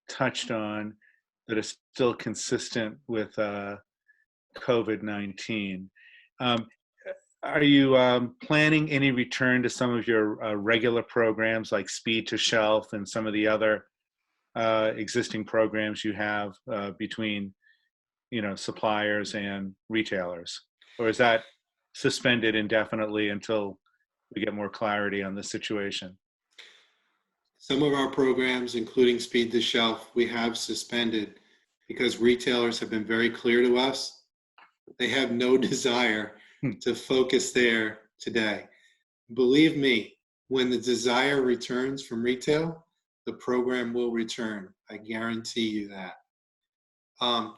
Speaker 2: touched on that are still consistent with COVID-19. Are you planning any return to some of your regular programs like Speed to Shelf and some of the other existing programs you have between, suppliers and retailers? Or is that suspended indefinitely until we get more clarity on the situation?
Speaker 3: Some of our programs, including Speed to Shelf, we have suspended because retailers have been very clear to us. They have no desire to focus there today. Believe me, when the desire returns from retail, the program will return. I guarantee you that.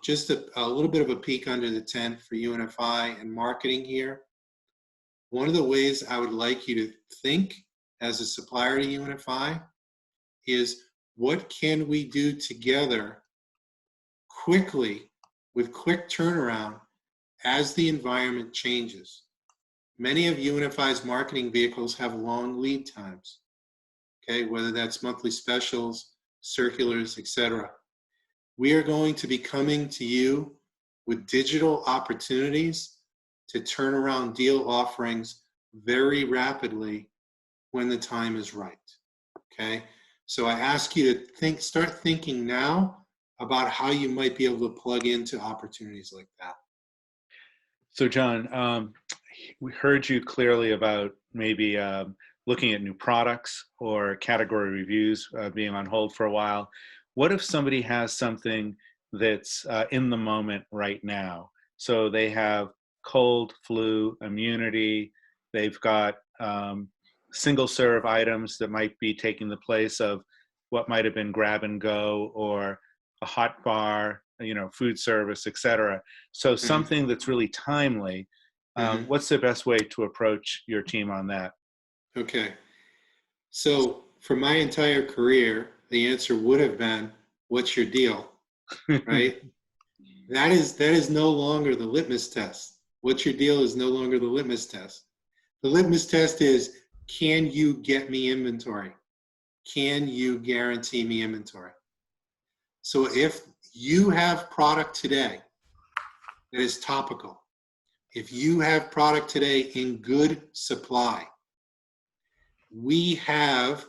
Speaker 3: Just a little bit of a peek under the tent for UNFI and marketing here. One of the ways I would like you to think as a supplier to UNFI is, what can we do together quickly with quick turnaround as the environment changes? Many of UNFI's marketing vehicles have long lead times, okay, whether that's monthly specials, circulars, etc. We are going to be coming to you with digital opportunities to turn around deal offerings very rapidly when the time is right, okay? So I ask you to start thinking now about how you might be able to plug into opportunities like that.
Speaker 2: So John, we heard you clearly about maybe looking at new products or category reviews being on hold for a while. What if somebody has something that's in the moment right now. So they have cold, flu, immunity. They've got single serve items that might be taking the place of what might have been grab and go or a hot bar, food service, etc. So something that's really timely. What's the best way to approach your team on that?
Speaker 3: Okay. So for my entire career, the answer would have been, what's your deal? Right? That is no longer the litmus test. What's your deal is no longer the litmus test. The litmus test is, can you get me inventory? Can you guarantee me inventory? So if you have product today that is topical, if you have product today in good supply, we have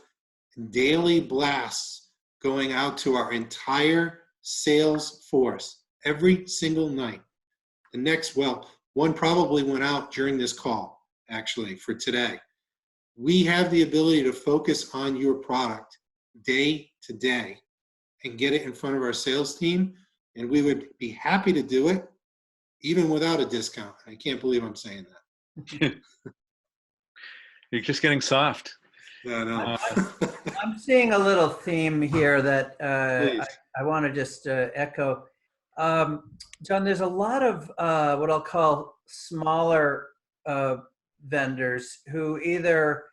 Speaker 3: daily blasts going out to our entire sales force every single night. The next, one probably went out during this call, actually, for today. We have the ability to focus on your product day to day and get it in front of our sales team, and we would be happy to do it even without a discount. I can't believe I'm saying that.
Speaker 2: You're just getting soft.
Speaker 3: No.
Speaker 1: I'm seeing a little theme here that I want to just echo. John, there's a lot of what I'll call smaller vendors who either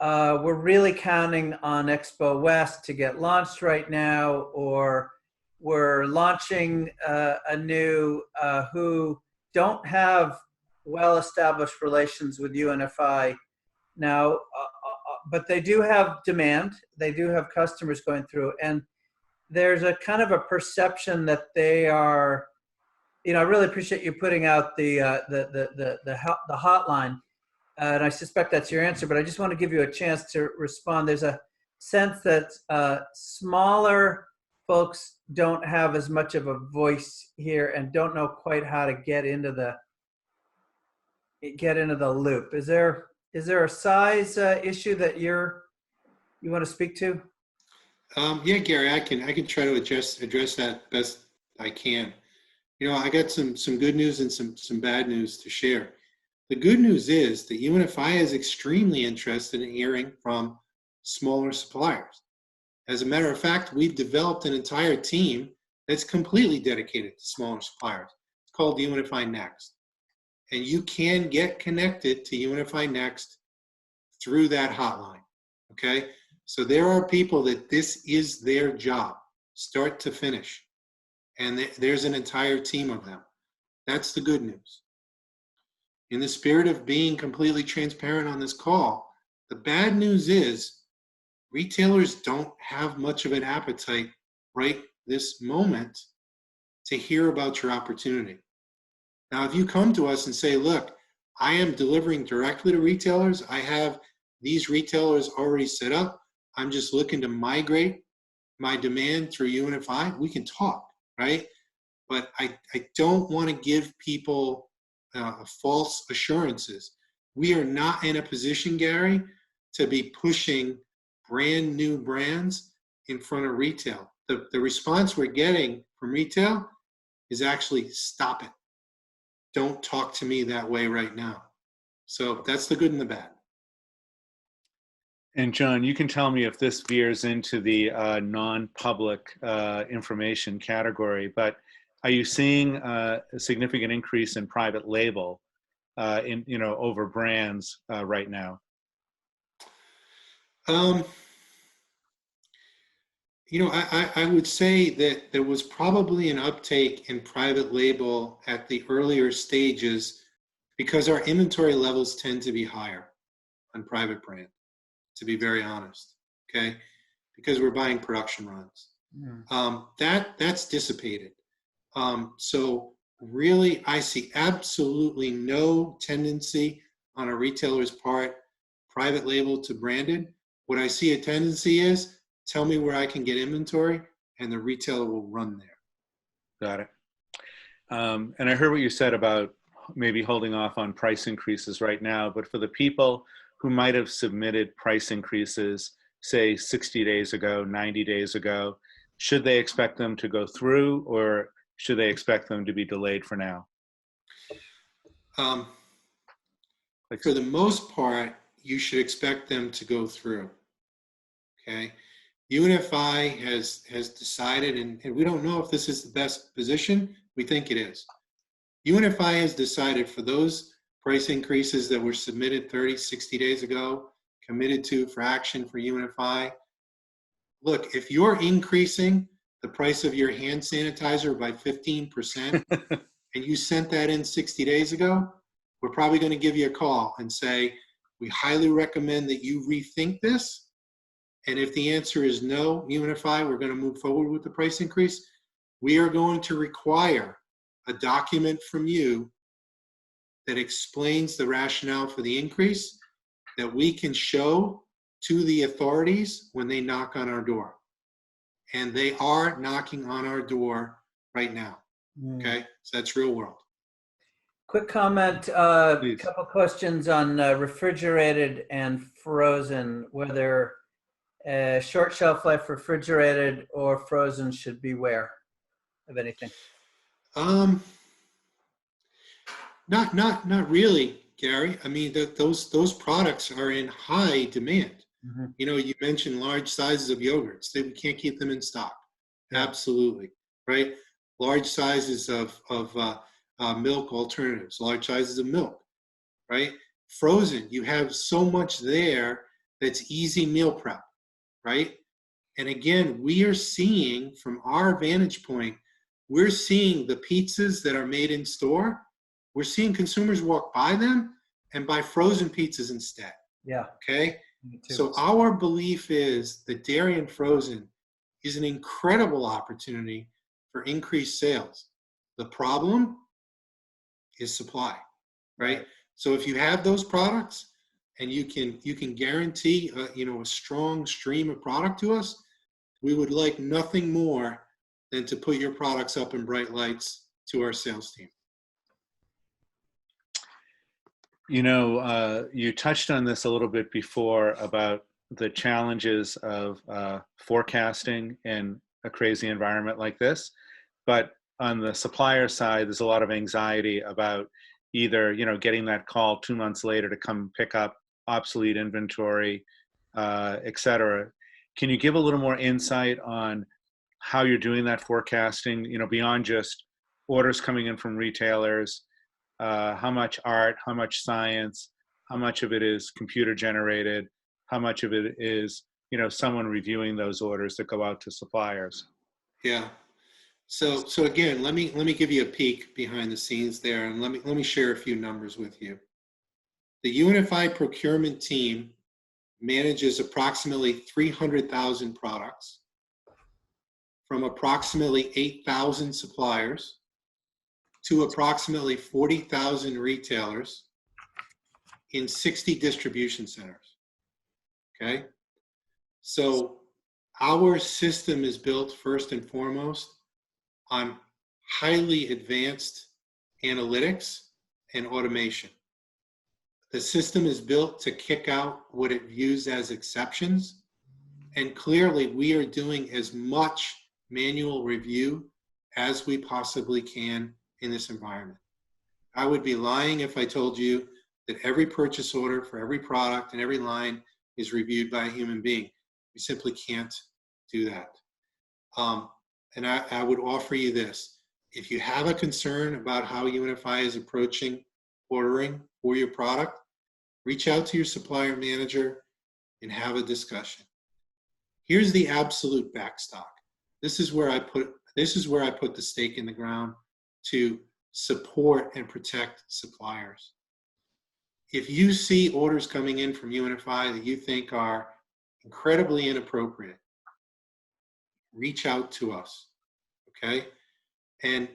Speaker 1: we're really counting on Expo West to get launched right now, or we're launching a new who don't have well-established relations with UNFI now, but they do have demand. They do have customers going through, and there's a kind of a perception that they are. I really appreciate you putting out the hotline. And I suspect that's your answer, but I just want to give you a chance to respond. There's a sense that smaller folks don't have as much of a voice here and don't know quite how to get into the loop. Is there a size issue that you want to speak to?
Speaker 3: Yeah, Gary, I can try to address that best I can. I got some good news and some bad news to share. The good news is that UNFI is extremely interested in hearing from smaller suppliers. As a matter of fact, we've developed an entire team that's completely dedicated to smaller suppliers. It's called UNFI Next. And you can get connected to UNFI Next through that hotline, okay? So there are people that this is their job, start to finish. And there's an entire team of them. That's the good news. In the spirit of being completely transparent on this call, the bad news is retailers don't have much of an appetite right this moment to hear about your opportunity. Now, if you come to us and say, look, I am delivering directly to retailers, I have these retailers already set up, I'm just looking to migrate my demand through UNFI, we can talk, right? But I don't want to give people false assurances. We are not in a position, Gary, to be pushing brand new brands in front of retail. The response we're getting from retail is actually, stop it. Don't talk to me that way right now. So that's the good and the bad.
Speaker 2: And John, you can tell me if this veers into the non-public information category, but are you seeing a significant increase in private label over brands right now?
Speaker 3: I would say that there was probably an uptake in private label at the earlier stages because our inventory levels tend to be higher on private brand, to be very honest, okay? Because we're buying production runs. That's dissipated. So really, I see absolutely no tendency on a retailer's part, private label to branded. What I see a tendency is, tell me where I can get inventory, and the retailer will run there.
Speaker 2: Got it. And I heard what you said about maybe holding off on price increases right now, but for the people who might have submitted price increases, say 60 days ago, 90 days ago, should they expect them to go through, or should they expect them to be delayed for now?
Speaker 3: For the most part, you should expect them to go through. Okay, UNFI has decided, and we don't know if this is the best position. We think it is. UNFI has decided for those price increases that were submitted 30, 60 days ago, committed to for action for UNFI. Look, if you're increasing the price of your hand sanitizer by 15% and you sent that in 60 days ago, we're probably going to give you a call and say, we highly recommend that you rethink this. And if the answer is no, UNFI, we're going to move forward with the price increase. We are going to require a document from you that explains the rationale for the increase that we can show to the authorities when they knock on our door. And they are knocking on our door right now. Okay, so that's real world.
Speaker 1: Quick comment, a couple questions on refrigerated and frozen, whether short shelf life refrigerated or frozen should beware of anything.
Speaker 3: Not really, Gary. I mean, those products are in high demand. Mm-hmm. You know, you mentioned large sizes of yogurts. We can't keep them in stock. Yeah. Absolutely, right? Large sizes of milk alternatives, large sizes of milk, right? Frozen, you have so much there that's easy meal prep, right? And again, we are seeing, from our vantage point, we're seeing the pizzas that are made in store. We're seeing consumers walk by them and buy frozen pizzas instead.
Speaker 1: Yeah.
Speaker 3: Okay. So our belief is that dairy and frozen is an incredible opportunity for increased sales. The problem is supply, right? So if you have those products and you can guarantee a strong stream of product to us, we would like nothing more than to put your products up in bright lights to our sales team.
Speaker 2: You know, you touched on this a little bit before about the challenges of forecasting in a crazy environment like this. But on the supplier side, there's a lot of anxiety about either, getting that call 2 months later to come pick up obsolete inventory, et cetera. Can you give a little more insight on how you're doing that forecasting, beyond just orders coming in from retailers? How much art, how much science, how much of it is computer generated, how much of it is, someone reviewing those orders that go out to suppliers?
Speaker 3: Yeah. So again, let me give you a peek behind the scenes there, and let me share a few numbers with you. The UNFI procurement team manages approximately 300,000 products from approximately 8,000 suppliers to approximately 40,000 retailers in 60 distribution centers. Okay? So our system is built first and foremost on highly advanced analytics and automation. The system is built to kick out what it views as exceptions. And clearly we are doing as much manual review as we possibly can in this environment. I would be lying if I told you that every purchase order for every product and every line is reviewed by a human being. We simply can't do that. And I would offer you this. If you have a concern about how UNFI is approaching ordering for your product, reach out to your supplier manager and have a discussion. Here's the absolute backstop. This is where I put the stake in the ground to support and protect suppliers. If you see orders coming in from UNFI that you think are incredibly inappropriate, reach out to us, okay? And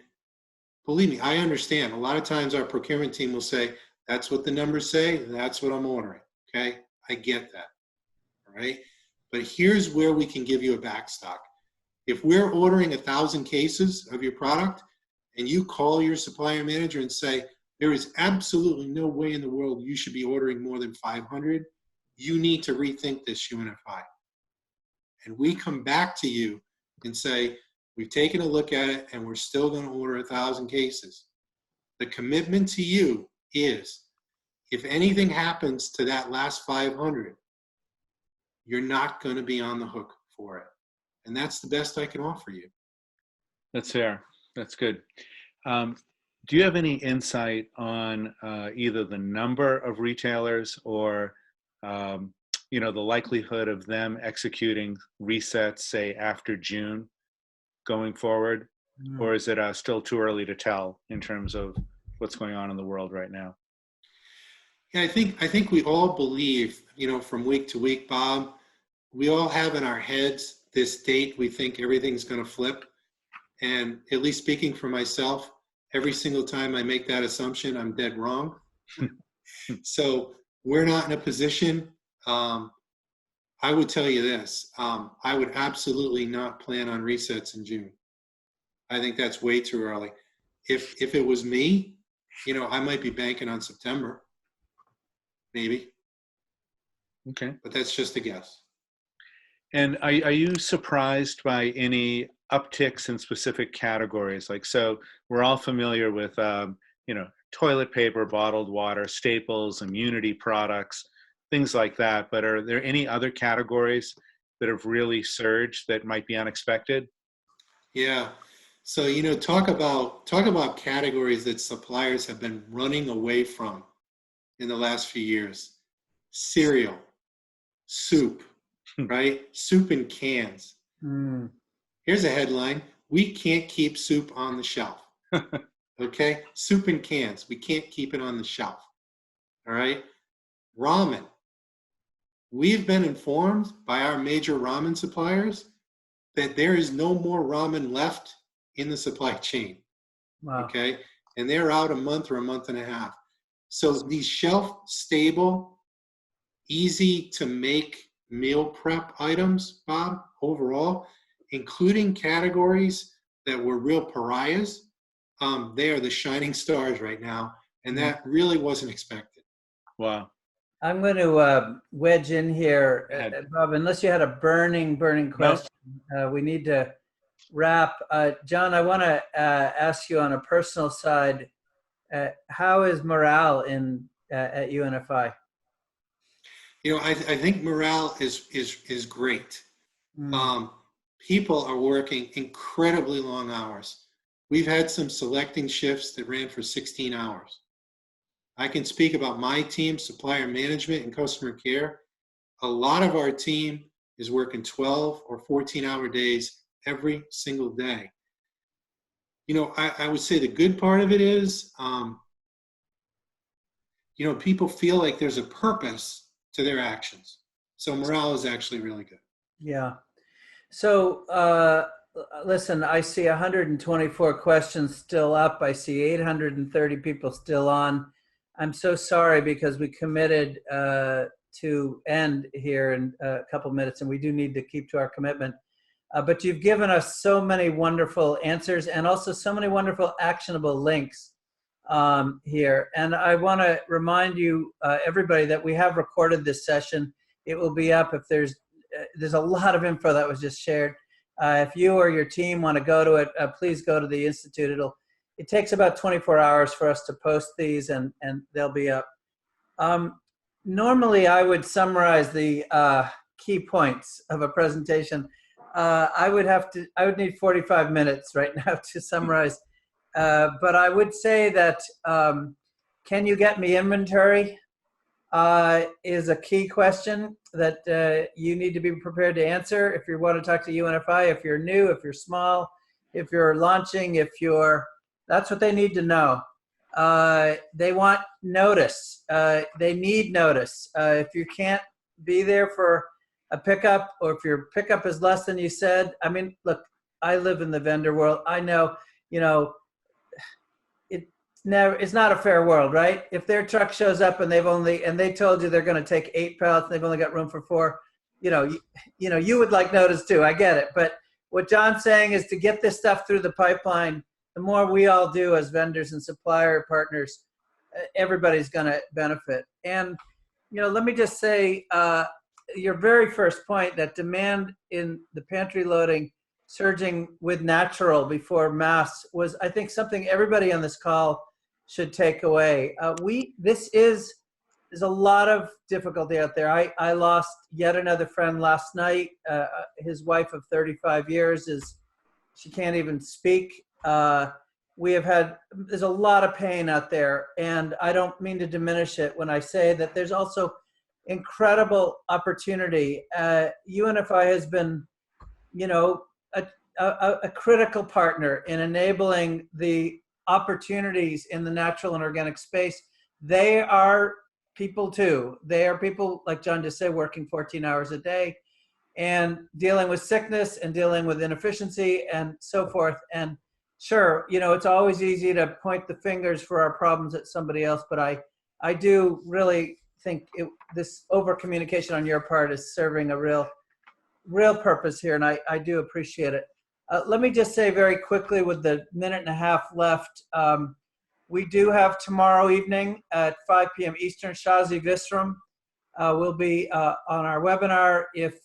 Speaker 3: believe me, I understand. A lot of times our procurement team will say, that's what the numbers say, that's what I'm ordering, okay? I get that, all right? But here's where we can give you a backstock. If we're ordering 1,000 cases of your product and you call your supplier manager and say, there is absolutely no way in the world you should be ordering more than 500, you need to rethink this, UNFI. And we come back to you and say, we've taken a look at it and we're still going to order 1,000 cases. The commitment to you is, if anything happens to that last 500, you're not going to be on the hook for it. And that's the best I can offer you.
Speaker 2: That's fair. That's good. Do you have any insight on either the number of retailers or the likelihood of them executing resets, say, after June going forward? Or is it still too early to tell in terms of what's going on in the world right now?
Speaker 3: Yeah, I think we all believe, from week to week, Bob, we all have in our heads this date we think everything's going to flip. And at least speaking for myself, every single time I make that assumption, I'm dead wrong. So we're not in a position. I would tell you this. I would absolutely not plan on resets in June. I think that's way too early. If it was me, I might be banking on September, maybe.
Speaker 2: Okay.
Speaker 3: But that's just a guess.
Speaker 2: And are you surprised by any upticks in specific categories? So we're all familiar with, toilet paper, bottled water, staples, immunity products, things like that. But are there any other categories that have really surged that might be unexpected?
Speaker 3: Yeah. So, talk about categories that suppliers have been running away from in the last few years. Cereal, soup, right? Soup in cans. Here's a headline. We can't keep soup on the shelf. Okay? Soup in cans. We can't keep it on the shelf. All right? Ramen. We've been informed by our major ramen suppliers that there is no more ramen left in the supply chain.
Speaker 1: Wow.
Speaker 3: Okay? And they're out a month or a month and a half. So these shelf stable, easy to make meal prep items, Bob, overall, including categories that were real pariahs, they are the shining stars right now. And that really wasn't expected.
Speaker 2: Wow.
Speaker 1: I'm going to wedge in here, Bob, unless you had a burning question. We need to wrap. John, I want to ask you on a personal side, how is morale at UNFI?
Speaker 3: I think morale is great. People are working incredibly long hours. We've had some selecting shifts that ran for 16 hours. I can speak about my team, supplier management and customer care. A lot of our team is working 12 or 14-hour days every single day. I would say the good part of it is, people feel like there's a purpose to their actions. So morale is actually really good.
Speaker 1: Yeah. So listen, I see 124 questions still up. I see 830 people still on. I'm so sorry because we committed to end here in a couple minutes, and we do need to keep to our commitment. But you've given us so many wonderful answers and also so many wonderful actionable links here. And I want to remind you, everybody, that we have recorded this session. It will be up if there's a lot of info that was just shared. If you or your team want to go to it, please go to the Institute. It takes about 24 hours for us to post these, and they'll be up. Normally, I would summarize the key points of a presentation. I would need 45 minutes right now to summarize. But I would say that can you get me inventory is a key question that you need to be prepared to answer if you want to talk to UNFI, if you're new, if you're small, if you're launching, that's what they need to know. They want notice. They need notice. If you can't be there for a pickup, or if your pickup is less than you said, I mean, look, I live in the vendor world. I know, it's not a fair world, right? If their truck shows up and they told you they're going to take 8 pallets, and they've only got room for 4, you would like notice too. I get it. But what John's saying is to get this stuff through the pipeline, the more we all do as vendors and supplier partners, everybody's going to benefit. And, let me just say, your very first point, that demand in the pantry loading surging with natural before mass was, I think, something everybody on this call should take away. There's a lot of difficulty out there. I lost yet another friend last night. His wife of 35 years she can't even speak. There's a lot of pain out there, and I don't mean to diminish it when I say that there's also incredible opportunity. UNFI has been, a critical partner in enabling the opportunities in the natural and organic space. They are people too. They are people, like John just said, working 14 hours a day and dealing with sickness and dealing with inefficiency and so forth. And sure, it's always easy to point the fingers for our problems at somebody else, but I do really think this over communication on your part is serving a real purpose here, and I do appreciate it. Let me just say very quickly, with the minute and a half left, we do have tomorrow evening at 5 p.m. Eastern, Shazi Visram will be on our webinar. If,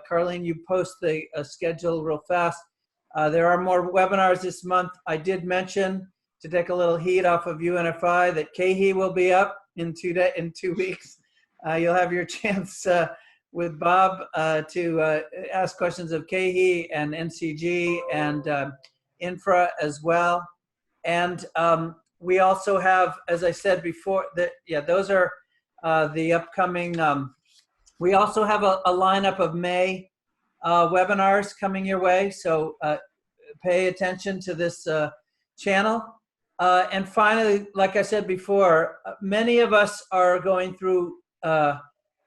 Speaker 1: Carlene, you post the schedule real fast. There are more webinars this month. I did mention, to take a little heat off of UNFI, that KHE will be up in 2 weeks. You'll have your chance with Bob to ask questions of KHE and NCG and Infra as well. And we also have, as I said before, those are the upcoming. We also have a lineup of May webinars coming your way, so pay attention to this channel. And finally, like I said before, many of us are going through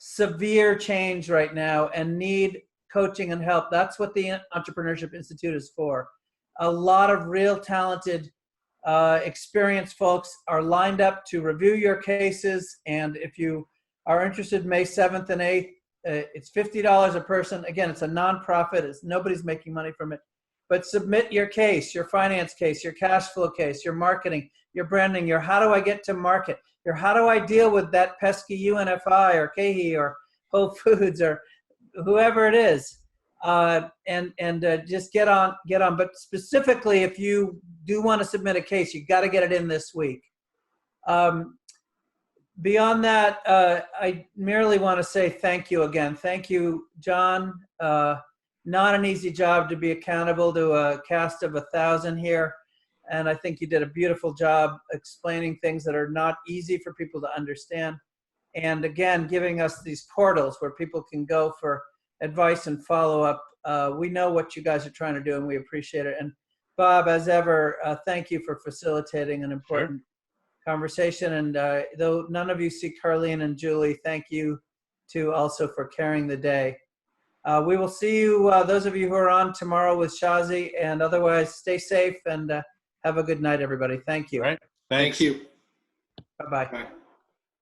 Speaker 1: severe change right now and need coaching and help. That's what the Entrepreneurship Institute is for. A lot of real talented, experienced folks are lined up to review your cases. And if you are interested, May 7th and 8th, it's $50 a person. Again, it's a nonprofit. Nobody's making money from it. But submit your case, your finance case, your cash flow case, your marketing, your branding, your how do I get to market, your how do I deal with that pesky UNFI or KHE or Whole Foods or whoever it is. Just get on. But specifically, if you do want to submit a case, you got to get it in this week. Beyond that, I merely want to say thank you again. Thank you, John. Not an easy job to be accountable to a cast of 1,000 here. And I think you did a beautiful job explaining things that are not easy for people to understand. And again, giving us these portals where people can go for advice and follow up. We know what you guys are trying to do, and we appreciate it. And Bob, as ever, thank you for facilitating an important conversation. And though none of you see Carlene and Julie, thank you too also for carrying the day. We will see you, those of you who are on tomorrow with Shazi, and otherwise stay safe and have a good night, everybody. Thank you.
Speaker 2: All right.
Speaker 3: Thank you.
Speaker 1: Bye-bye.
Speaker 3: Bye.